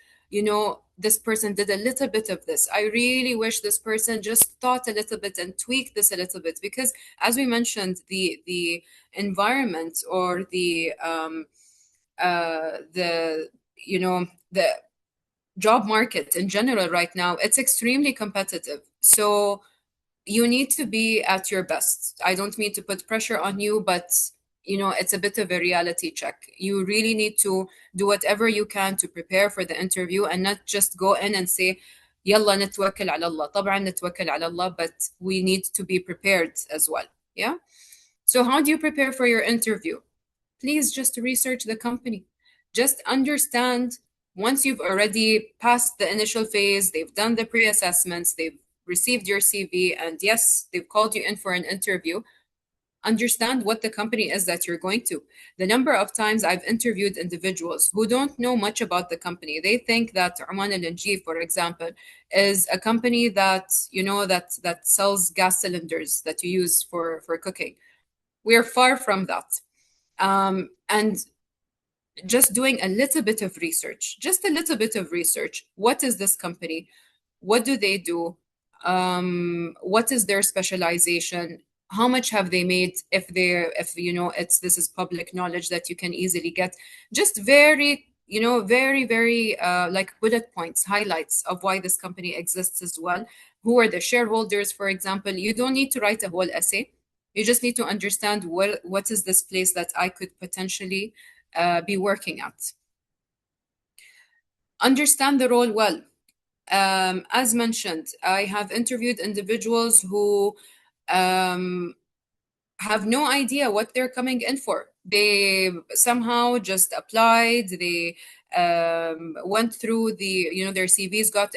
this person did a little bit of this. I really wish this person just thought a little bit and tweaked this a little bit, because as we mentioned, the environment or the job market in general right now, it's extremely competitive. So you need to be at your best. I don't mean to put pressure on you, but it's a bit of a reality check. You really need to do whatever you can to prepare for the interview and not just go in and say, يلا نتوكل على الله. طبعا نتوكل على الله, but we need to be prepared as well. Yeah. So how do you prepare for your interview? Please just research the company. Just understand, once you've already passed the initial phase, they've done the pre-assessments, they've received your CV, and yes, they've called you in for an interview. Understand what the company is that you're going to. The number of times I've interviewed individuals who don't know much about the company. They think that Oman L.L.C, for example, is a company that that sells gas cylinders that you use for cooking. We're far from that. And just doing a little bit of research, just a little bit of research. What is this company? What do they do? What is their specialization? How much have they made? If this is public knowledge that you can easily get. Just very, very like bullet points, highlights of why this company exists as well. Who are the shareholders, for example? You don't need to write a whole essay. You just need to understand what is this place that I could potentially be working at. Understand the role well. As mentioned, I have interviewed individuals who have no idea what they're coming in for. They somehow just applied. They went through their CVs got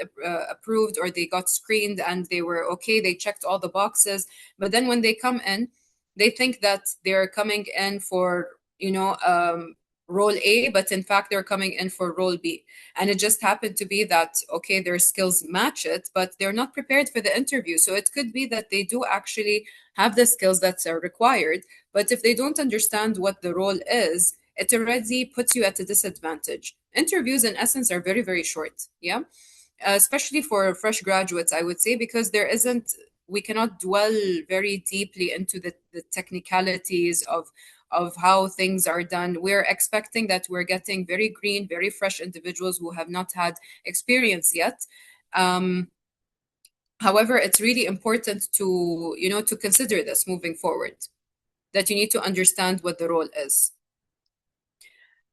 approved, or they got screened and they were okay. They checked all the boxes. But then when they come in, they think that they're coming in for, role A, but in fact they're coming in for role B. And it just happened to be that, okay, their skills match it, but they're not prepared for the interview. So it could be that they do actually have the skills that are required, but if they don't understand what the role is, it already puts you at a disadvantage. Interviews, in essence, are very, very short. Yeah. Especially for fresh graduates, I would say, because we cannot dwell very deeply into the technicalities of how things are done. We're expecting that we're getting very green, very fresh individuals who have not had experience yet. However, it's really important to consider this moving forward, that you need to understand what the role is.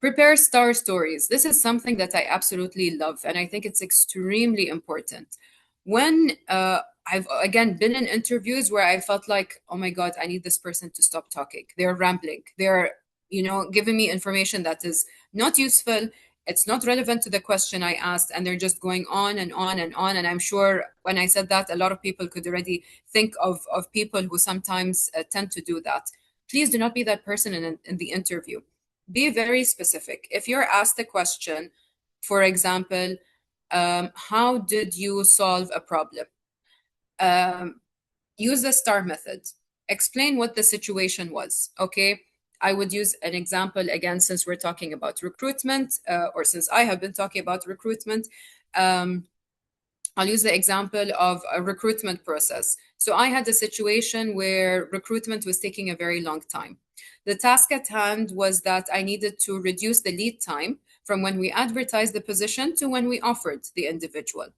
Prepare star stories. This is something that I absolutely love, and I think it's extremely important. When I've again been in interviews where I felt like, oh my God, I need this person to stop talking. They're rambling. They're, giving me information that is not useful. It's not relevant to the question I asked, and they're just going on and on and on. And I'm sure when I said that, a lot of people could already think of people who sometimes tend to do that. Please do not be that person in the interview. Be very specific. If you're asked a question, for example, how did you solve a problem? Use the STAR method. Explain what the situation was. Okay. I would use an example again, since we're talking about recruitment, or since I have been talking about recruitment. I'll use the example of a recruitment process. So I had a situation where recruitment was taking a very long time. The task at hand was that I needed to reduce the lead time from when we advertised the position to when we offered the individual.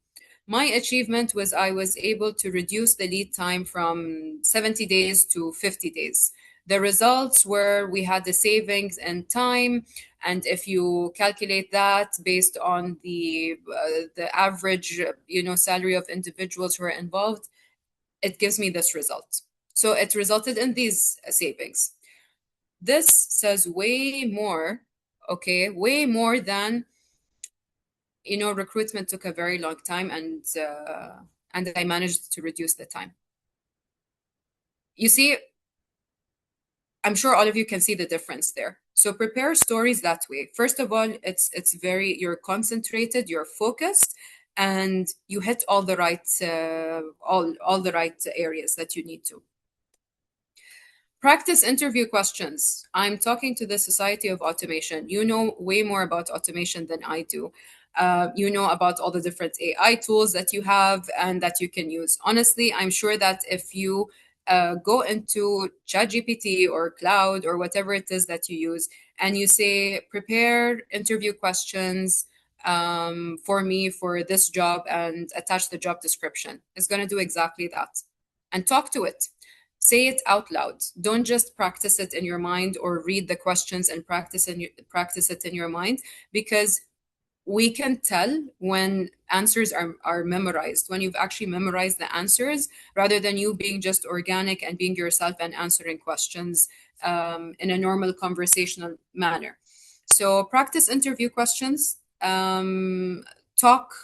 My achievement was I was able to reduce the lead time from 70 days to 50 days. The results were we had the savings in time, and if you calculate that based on the average salary of individuals who are involved, it gives me this result. So it resulted in these savings. This says way more, okay, way more than recruitment took a very long time, and I managed to reduce the time. You see, I'm sure all of you can see the difference there. So prepare stories that way. First of all, you're concentrated, you're focused, and you hit all the right all the right areas that you need to. Practice interview questions. I'm talking to the Society of Automation. You know way more about automation than I do. You know about all the different AI tools that you have and that you can use. Honestly, I'm sure that if you go into ChatGPT or Cloud or whatever it is that you use, and you say, prepare interview questions for me for this job and attach the job description. It's going to do exactly that. And talk to it. Say it out loud. Don't just practice it in your mind or read the questions and practice it in your mind, because we can tell when answers are memorized, when you've actually memorized the answers, rather than you being just organic and being yourself and answering questions in a normal conversational manner. So practice interview questions. Talk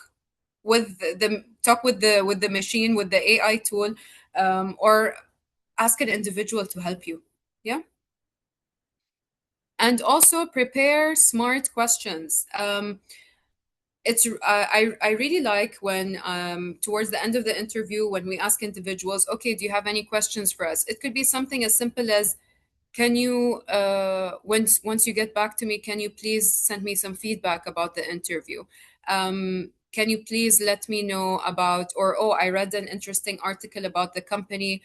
with the machine, with the AI tool, or ask an individual to help you. Yeah. And also prepare smart questions. I really like when towards the end of the interview, when we ask individuals, okay, do you have any questions for us? It could be something as simple as, can you once you get back to me, can you please send me some feedback about the interview? Can you please let me know about, or, oh, I read an interesting article about the company,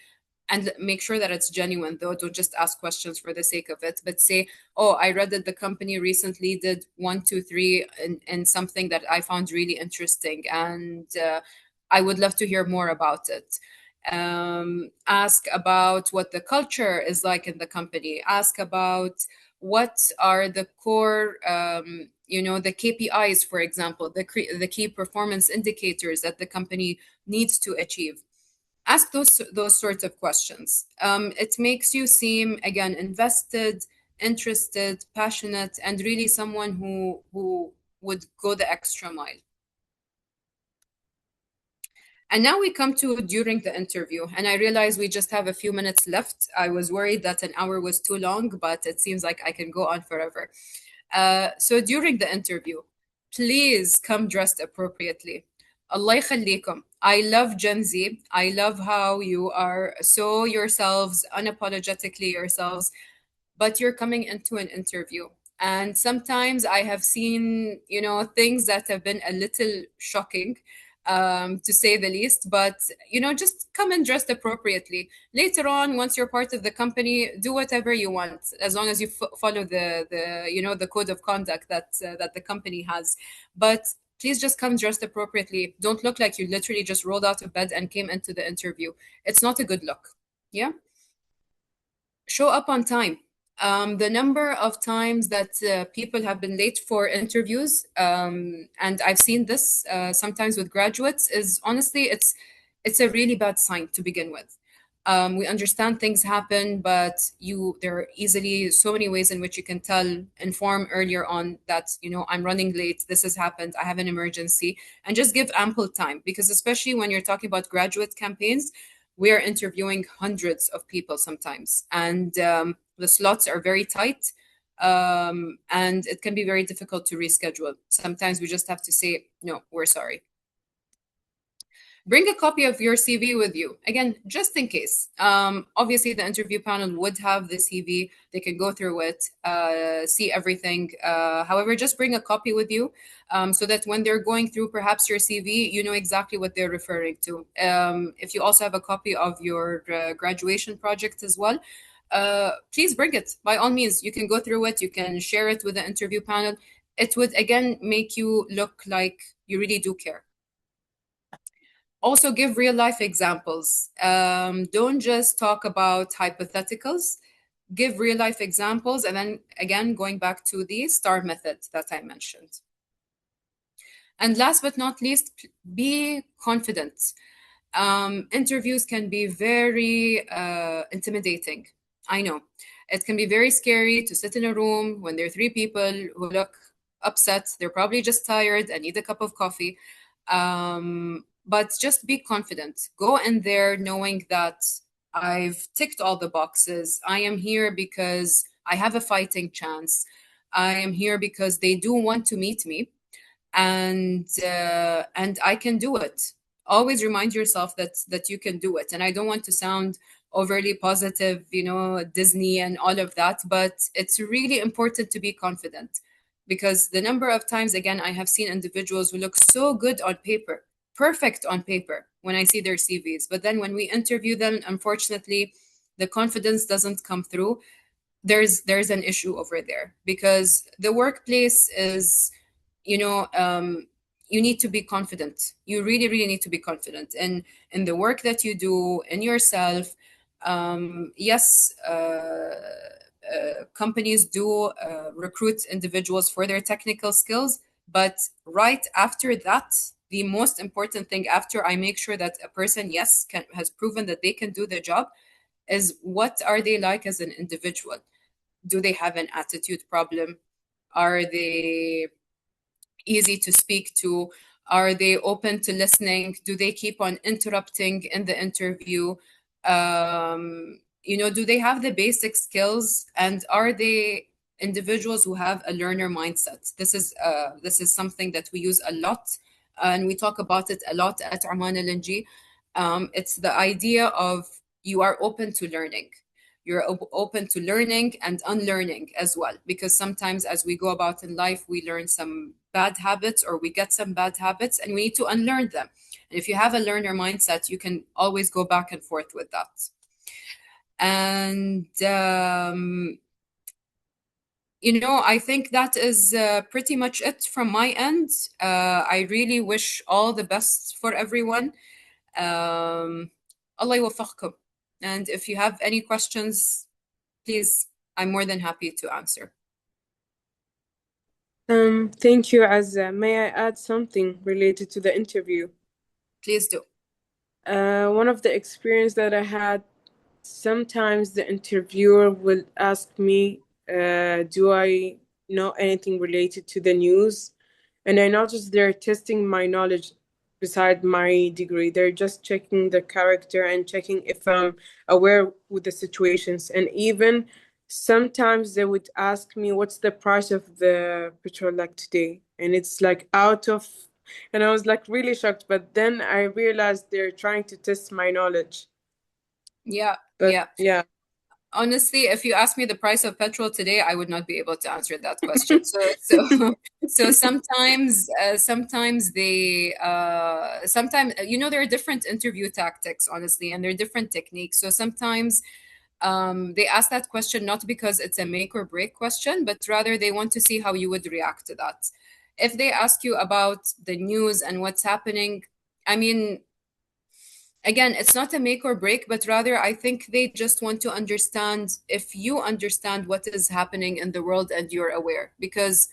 and make sure that it's genuine, though. Don't just ask questions for the sake of it, but say, oh, I read that the company recently did 1, 2, 3 in something that I found really interesting, and I would love to hear more about it. Ask about what the culture is like in the company. Ask about what are the core, the KPIs, for example, the key performance indicators that the company needs to achieve. Ask those sorts of questions. It makes you seem, again, invested, interested, passionate, and really someone who would go the extra mile. And now we come to during the interview, and I realize we just have a few minutes left. I was worried that an hour was too long, but it seems like I can go on forever. So during the interview, please come dressed appropriately. Allah yakhallikum. I love Gen Z. I love how you are so yourselves, unapologetically yourselves, but you're coming into an interview. And sometimes I have seen, things that have been a little shocking, to say the least. But, just come and dressed appropriately. Later on, once you're part of the company, do whatever you want, as long as you follow the code of conduct that the company has. But please just come dressed appropriately. Don't look like you literally just rolled out of bed and came into the interview. It's not a good look. Yeah. Show up on time. The number of times that people have been late for interviews, and I've seen this sometimes with graduates, is honestly, it's a really bad sign to begin with. We understand things happen, but there are easily so many ways in which you can inform earlier on that, I'm running late, this has happened, I have an emergency, and just give ample time, because especially when you're talking about graduate campaigns, we are interviewing hundreds of people sometimes, and the slots are very tight, and it can be very difficult to reschedule. Sometimes we just have to say, no, we're sorry. Bring a copy of your CV with you, again, just in case. Obviously, the interview panel would have the CV. They can go through it, see everything. However, just bring a copy with you, so that when they're going through perhaps your CV, you know exactly what they're referring to. If you also have a copy of your graduation project as well, please bring it. By all means, you can go through it. You can share it with the interview panel. It would, again, make you look like you really do care. Also, give real life examples. Don't just talk about hypotheticals. Give real life examples. And then, again, going back to the STAR method that I mentioned. And last but not least, be confident. Interviews can be very intimidating. I know. It can be very scary to sit in a room when there are 3 people who look upset. They're probably just tired and need a cup of coffee. But just be confident. Go in there knowing that I've ticked all the boxes. I am here because I have a fighting chance. I am here because they do want to meet me, and I can do it. Always remind yourself that you can do it. And I don't want to sound overly positive, Disney and all of that, but it's really important to be confident, because the number of times, again, I have seen individuals who look so good on paper, perfect on paper, when I see their CVs. But then when we interview them, unfortunately, the confidence doesn't come through. There's an issue over there, because the workplace is you know, you need to be confident. You really, really need to be confident in the work that you do, in yourself. Yes, companies do recruit individuals for their technical skills, but right after that, the most important thing after I make sure that a person, yes, has proven that they can do the job, is what are they like as an individual? Do they have an attitude problem? Are they easy to speak to? Are they open to listening? Do they keep on interrupting in the interview? Do they have the basic skills? And are they individuals who have a learner mindset? This is something that we use a lot, and we talk about it a lot at Oman LNG. It's the idea of you are open to learning. You're open to learning and unlearning as well, because sometimes as we go about in life, we learn some bad habits or we get some bad habits and we need to unlearn them. And if you have a learner mindset, you can always go back and forth with that. And I think that is pretty much it from my end. I really wish all the best for everyone. Allah يوفقكم. And if you have any questions, please, I'm more than happy to answer. Thank you, Azza. May I add something related to the interview? Please do. One of the experience that I had, sometimes the interviewer will ask me, do I know anything related to the news? And I noticed they're testing my knowledge beside my degree. They're just checking the character and checking if I'm aware with the situations. And even sometimes they would ask me, what's the price of the petrol like today? And it's like and I was like really shocked. But then I realized they're trying to test my knowledge. Yeah. But yeah. Honestly, if you ask me the price of petrol today, I would not be able to answer that question. So sometimes there are different interview tactics, honestly, and there are different techniques. So sometimes they ask that question not because it's a make or break question, but rather they want to see how you would react to that. If they ask you about the news and what's happening, I mean, again, it's not a make or break, but rather I think they just want to understand if you understand what is happening in the world and you're aware. Because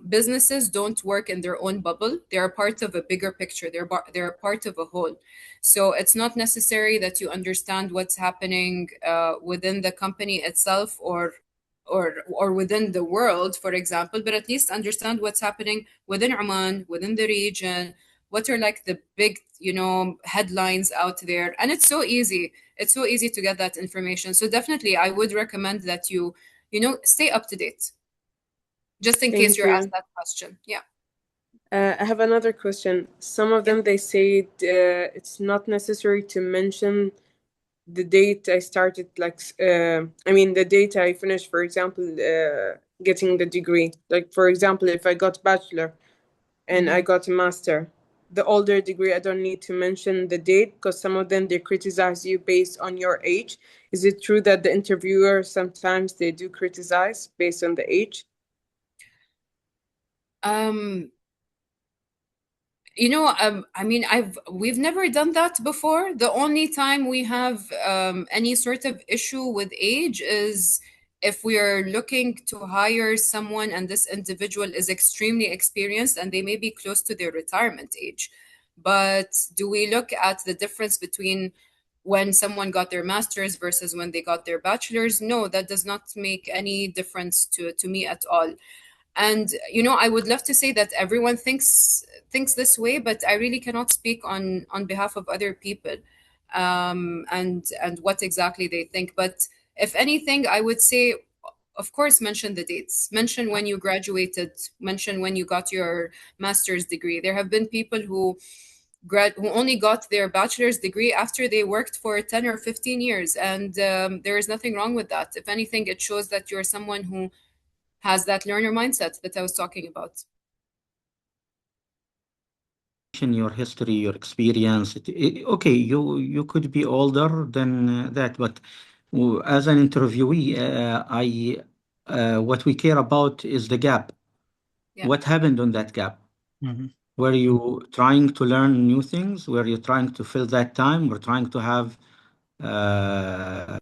businesses don't work in their own bubble. They are part of a bigger picture. They're part of a whole. So it's not necessary that you understand what's happening within the company itself or within the world, for example, but at least understand what's happening within Oman, within the region. What are like the big, headlines out there? And it's so easy. It's so easy to get that information. So definitely, I would recommend that you stay up to date just in case you're asked that question. Yeah. I have another question. Some of them, they say it's not necessary to mention the date I started, the date I finished, for example, getting the degree. Like, for example, if I got bachelor and I got a master, the older degree, I don't need to mention the date, because some of them, they criticize you based on your age. Is it true that the interviewer, sometimes they do criticize based on the age? We've never done that before. The only time we have any sort of issue with age is if we are looking to hire someone and this individual is extremely experienced and they may be close to their retirement age. But do we look at the difference between when someone got their master's versus when they got their bachelor's? No, that does not make any difference to me at all. And I would love to say that everyone thinks this way, but I really cannot speak on behalf of other people, and what exactly they think. But if anything, I would say, of course, mention the dates, mention when you graduated, mention when you got your master's degree. There have been people who only got their bachelor's degree after they worked for 10 or 15 years, and there is nothing wrong with that. If anything, it shows that you're someone who has that learner mindset that I was talking about. Your history, your experience. Okay, you could be older than that, but as an interviewee, what we care about is the gap. Yeah. What happened on that gap? Mhm. Were you trying to learn new things? Were you trying to fill that time? Were trying to have uh,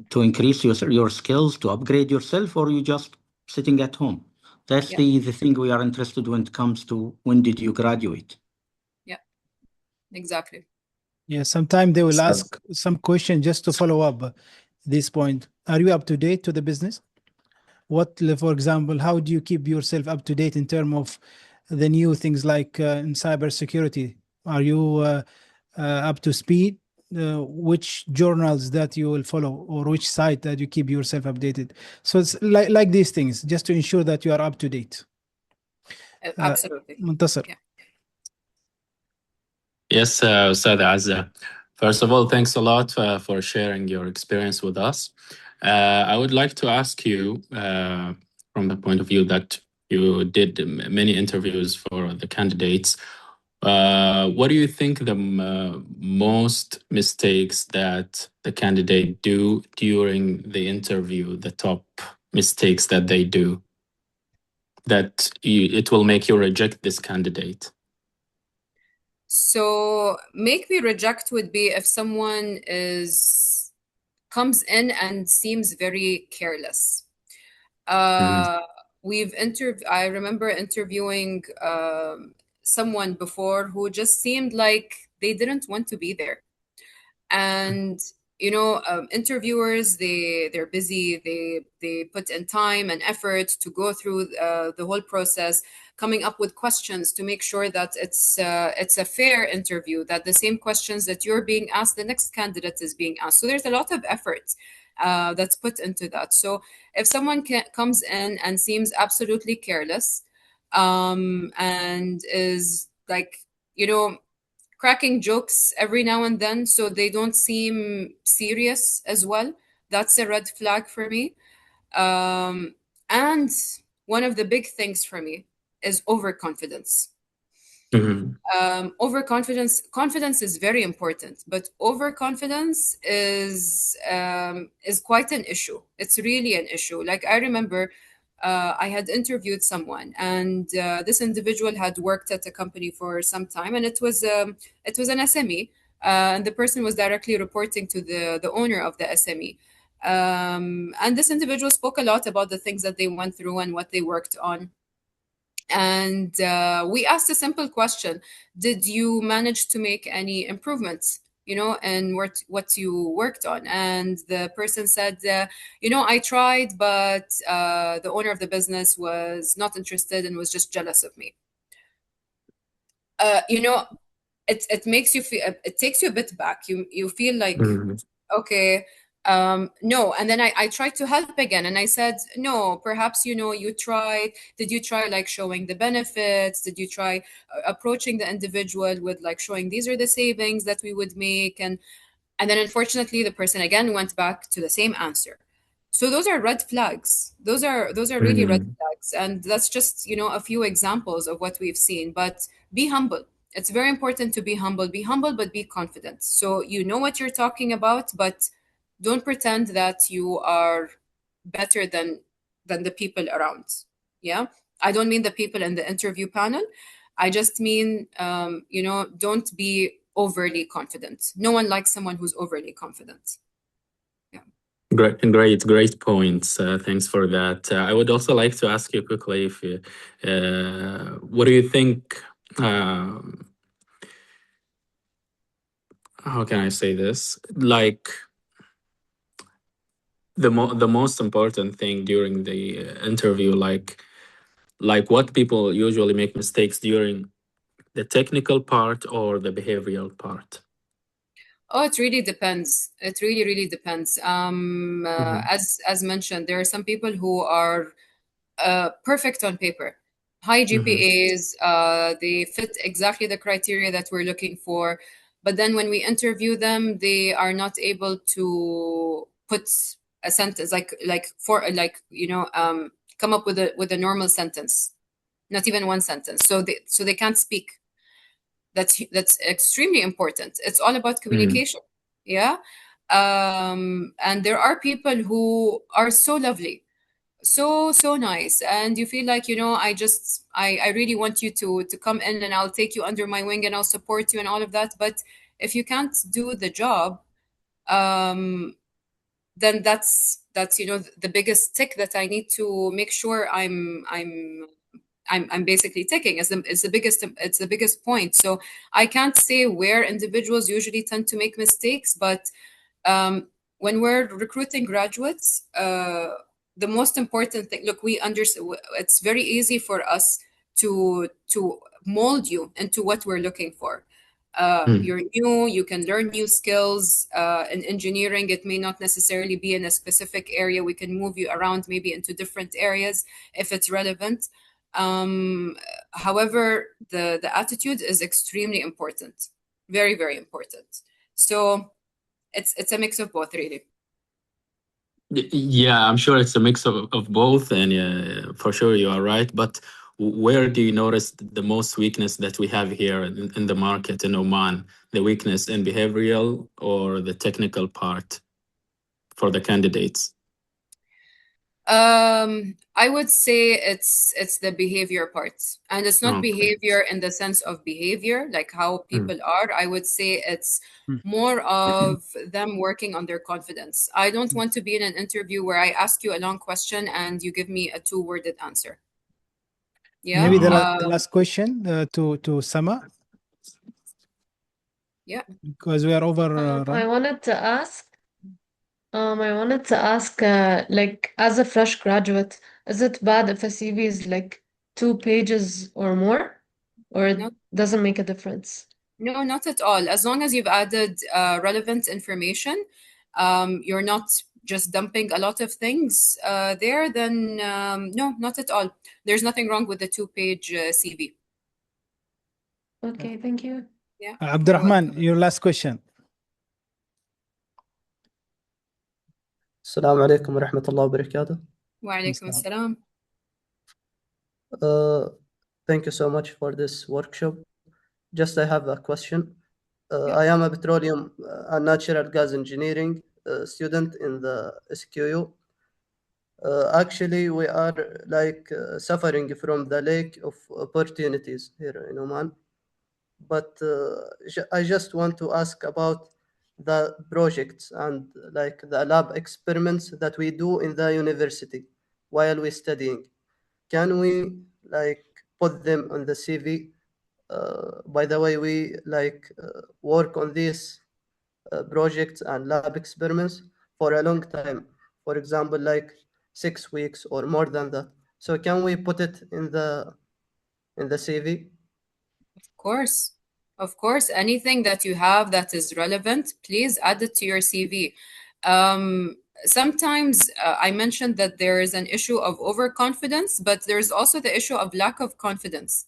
to increase your skills, to upgrade yourself, or you just sitting at home? That's Yeah. the thing we are interested when it comes to when did you graduate? Yeah. Exactly. Yeah, sometimes they will So, ask some question just to follow up this point. Are you up to date to the business? For example, how do you keep yourself up to date in terms of the new things like in cybersecurity? Are you up to speed? Which journals that you will follow, or which site that you keep yourself updated? So it's like these things, just to ensure that you are up to date. Absolutely. Muntasir. Yeah. yes, Ustad Azza. First of all, thanks a lot for sharing your experience with us. I would like to ask you, from the point of view that you did many interviews for the candidates, what do you think the most mistakes that the candidate do during the interview, the top mistakes that they do, that it will make you reject this candidate? So make me reject would be if someone comes in and seems very careless. Uh, I remember interviewing someone before who just seemed like they didn't want to be there. And interviewers, they're busy, they put in time and effort to go through the whole process, coming up with questions to make sure that it's a fair interview, that the same questions that you're being asked, the next candidate is being asked. So there's a lot of effort that's put into that. So if someone comes in and seems absolutely careless, and is like, you know cracking jokes every now and then, so they don't seem serious as well, that's a red flag for me. And one of the big things for me is overconfidence. Mhm. Confidence is very important, but overconfidence is quite an issue. It's really an issue. Like, I remember I had interviewed someone, and this individual had worked at a company for some time, and it was an SME, and the person was directly reporting to the owner of the SME. And this individual spoke a lot about the things that they went through and what they worked on. And we asked a simple question: did you manage to make any improvements, and what you worked on? And the person said, I tried, but the owner of the business was not interested and was just jealous of me. uh, you know it makes you feel, it takes you a bit back. You feel like, Mhm. okay, no. And then I tried to help again, and I said, no, perhaps, you tried. Did you try, like, showing the benefits? Did you try approaching the individual with, like, showing these are the savings that we would make? And then, unfortunately, the person again went back to the same answer. So those are red flags. Those are really red Mhm. flags, and that's just, a few examples of what we've seen. But be humble. It's very important to be humble. Be humble, but be confident. So you know what you're talking about, but don't pretend that you are better than the people around. Yeah, I don't mean the people in the interview panel. I just mean, don't be overly confident. No one likes someone who's overly confident. Yeah. Great points. Thanks for that. I would also like to ask you quickly, if what do you think? How can I say this? Like, the most important thing during the interview, like what people usually make mistakes during the technical part or the behavioral part. Oh, it really depends. It really, really depends. Mhm. As mentioned, there are some people who are perfect on paper, high Mhm. GPAs. They fit exactly the criteria that we're looking for, but then when we interview them, they are not able to put a sentence, come up with a normal sentence, not even one sentence. So they can't speak. That's extremely important. It's all about Mhm. communication. Yeah. And there are people who are so lovely, so nice, and you feel like, I really want you to come in, and I'll take you under my wing, and I'll support you and all of that. But if you can't do the job, um then that's the biggest tick that I need to make sure I'm basically ticking, is the biggest point. So I can't say where individuals usually tend to make mistakes, but um, when we're recruiting graduates, the most important thing, look, we understand, it's very easy for us to mold you into what we're looking for. You're new, you can learn new skills. In engineering, it may not necessarily be in a specific area. We can move you around maybe into different areas if it's relevant. Um, However, the attitude is extremely important, very, very important. So it's a mix of both, really. Yeah, I'm sure it's a mix of both, and for sure you are right. But where do you notice the most weakness that we have here in the market in Oman? The weakness in behavioral or the technical part for the candidates? I would say it's the behavior part, and it's not Okay. behavior in the sense of behavior, like how people are. I would say it's Mm. more of them working on their confidence. I don't want to be in an interview where I ask you a long question and you give me a two-worded answer. Yeah. Maybe the Uh, last question to Sama, Yeah. because we are over I run. wanted to ask, like, as a fresh graduate, is it bad if a CV is like 2 pages or more, or it No, doesn't make a difference? no, not at all. As long as you've added relevant information, you're not just dumping a lot of things there, then no, not at all. There's nothing wrong with the two-page CV. Okay, thank you. Yeah, you're Abdurrahman, welcome. your last question. السلام عليكم ورحمة الله وبركاته. وعليكم السلام. Thank you so much for this workshop. Just I have a question. I am a petroleum and natural gas engineering student in the SQU. Actually, we are like suffering from the lack of opportunities here in Oman. But I just want to ask about the projects and like the lab experiments that we do in the university while we studying. Can we like put them on the CV? By the way, we like work on these projects and lab experiments for a long time. For example, like 6 weeks or more than that. So can we put it in the CV? Of course, anything that you have that is relevant, please add it to your CV. Sometimes I mentioned that there is an issue of overconfidence, but there's also the issue of lack of confidence.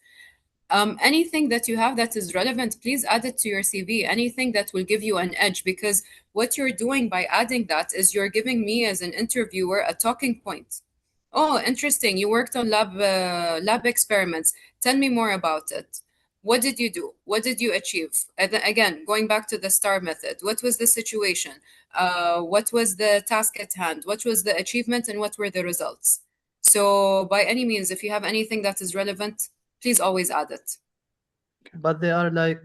Anything that you have that is relevant, please add it to your CV. Anything that will give you an edge, because what you're doing by adding that is you're giving me as an interviewer a talking point. Oh, interesting. You worked on lab experiments. Tell me more about it. What did you do? What did you achieve? And then again, going back to the STAR method, what was the situation? What was the task at hand? What was the achievement and what were the results? So, by any means, if you have anything that is relevant, please always add it. But they are like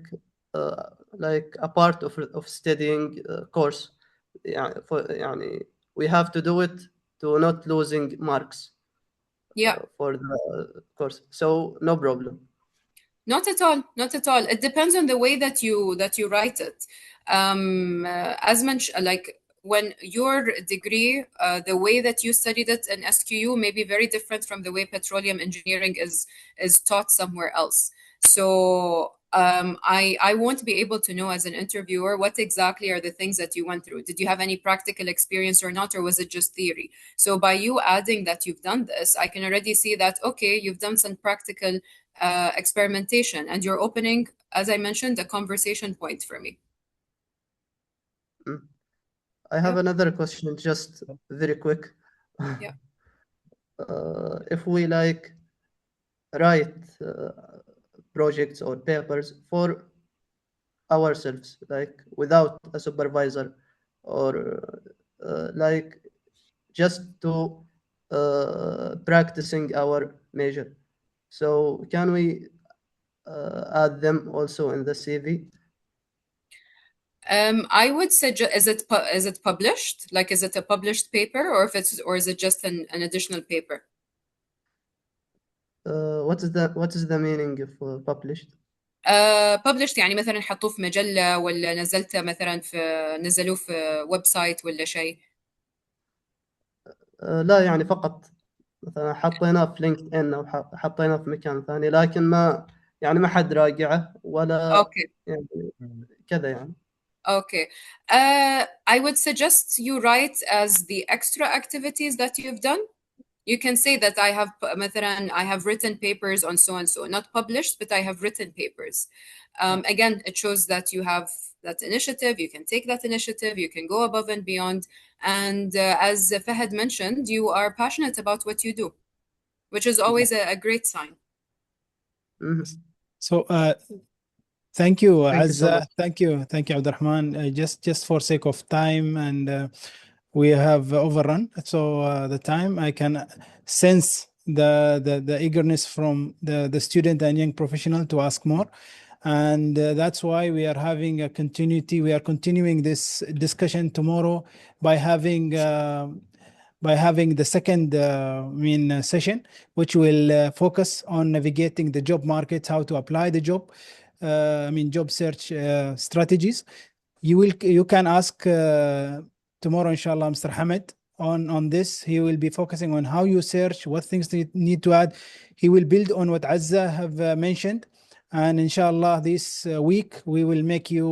a part of studying course. Yeah, يعني we have to do it to not losing marks Yeah. for the course. So no problem. Not at all. Not at all. It depends on the way that you write it. As mentioned, like when your degree, the way that you studied it in SQU may be very different from the way petroleum engineering is taught somewhere else. So I won't be able to know as an interviewer what exactly are the things that you went through. Did you have any practical experience or not, or was it just theory? So by you adding that you've done this, I can already see that, okay, you've done some practical experimentation, and you're opening, as I mentioned, a conversation point for me. I have Yeah. another question, just very quick. Yeah. If we like write projects or papers for ourselves, like without a supervisor, or like just to practicing our major. So can we add them also in the CV? I would suggest, is it published? Like, is it a published paper, or is it just an additional paper? What is the meaning of published? published يعني مثلا حطوه في مجلة، ولا نزلوه في ويب سايت ولا شيء. لا يعني فقط مثلا حطيناه في لينكد ان او حطيناه في مكان ثاني، لكن ما حد راجعه ولا اوكي يعني كذا يعني. Okay. I would suggest you write as the extra activities that you've done. You can say that I have written papers on so and so, not published, but I have written papers. Again, it shows that you have that initiative. You can take that initiative. You can go above and beyond. And as Fahad mentioned, you are passionate about what you do, which is always a great sign. So thank you, Thank you so Azza. much. Thank you, Abdurrahman. Just for sake of time, and we have overrun. So the time, I can sense the eagerness from the student and young professional to ask more, and that's why we are having a continuity. We are continuing this discussion tomorrow by having the second session, which will focus on navigating the job market, how to apply the job, job search strategies. You can ask tomorrow, inshallah, Mr. Hamid on this. He will be focusing on how you search, what things you need to add. He will build on what Azza have mentioned, and inshallah this week we will make you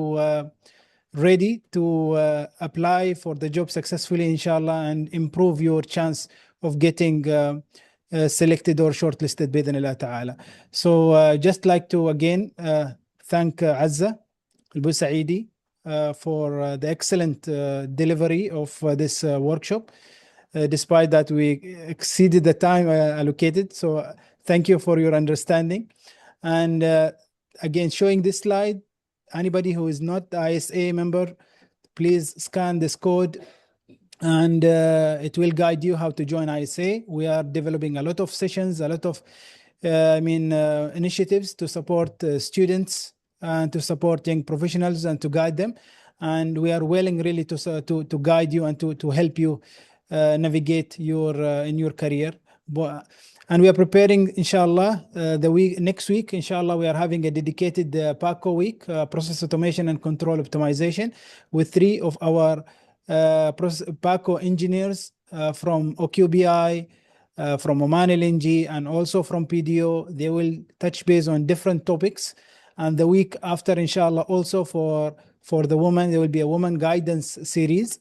ready to apply for the job successfully, inshallah, and improve your chance of getting selected or shortlisted بإذن ta'ala. So just like to again thank Azza Al Busaidi for the excellent delivery of this workshop, despite that we exceeded the time allocated. So thank you for your understanding. And again, showing this slide, anybody who is not ISA member, please scan this code, and it will guide you how to join ISA. We are developing a lot of sessions, a lot of initiatives to support students and to support young professionals and to guide them. And we are willing really to guide you and to help you navigate in your career. And we are preparing, inshallah, next week, inshallah, we are having a dedicated PACO week, process automation and control optimization, with 3 of our PACO engineers from OQBI, from Oman L.N.G, and also from PDO. They will touch base on different topics. And the week after, inshallah, also for the women, there will be a woman guidance series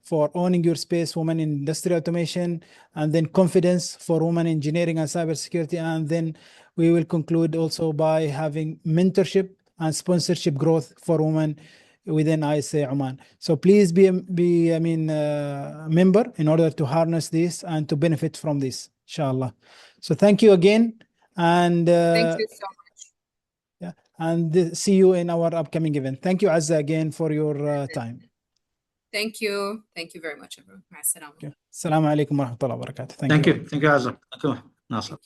for owning your space, women in industrial automation, and then confidence for women in engineering and cybersecurity. And then we will conclude also by having mentorship and sponsorship growth for women within ISA Oman. So please be a member in order to harness this and to benefit from this, inshallah. So thank you again, and Thank you so much. Yeah, and see you in our upcoming event. Thank you, Azza, again for your time. Thank you very much, everyone. مع السلامة. Assalamu alaikum wa rahmatullahi wa barakatuh. Thank you, Azza. Thank you, Nasser.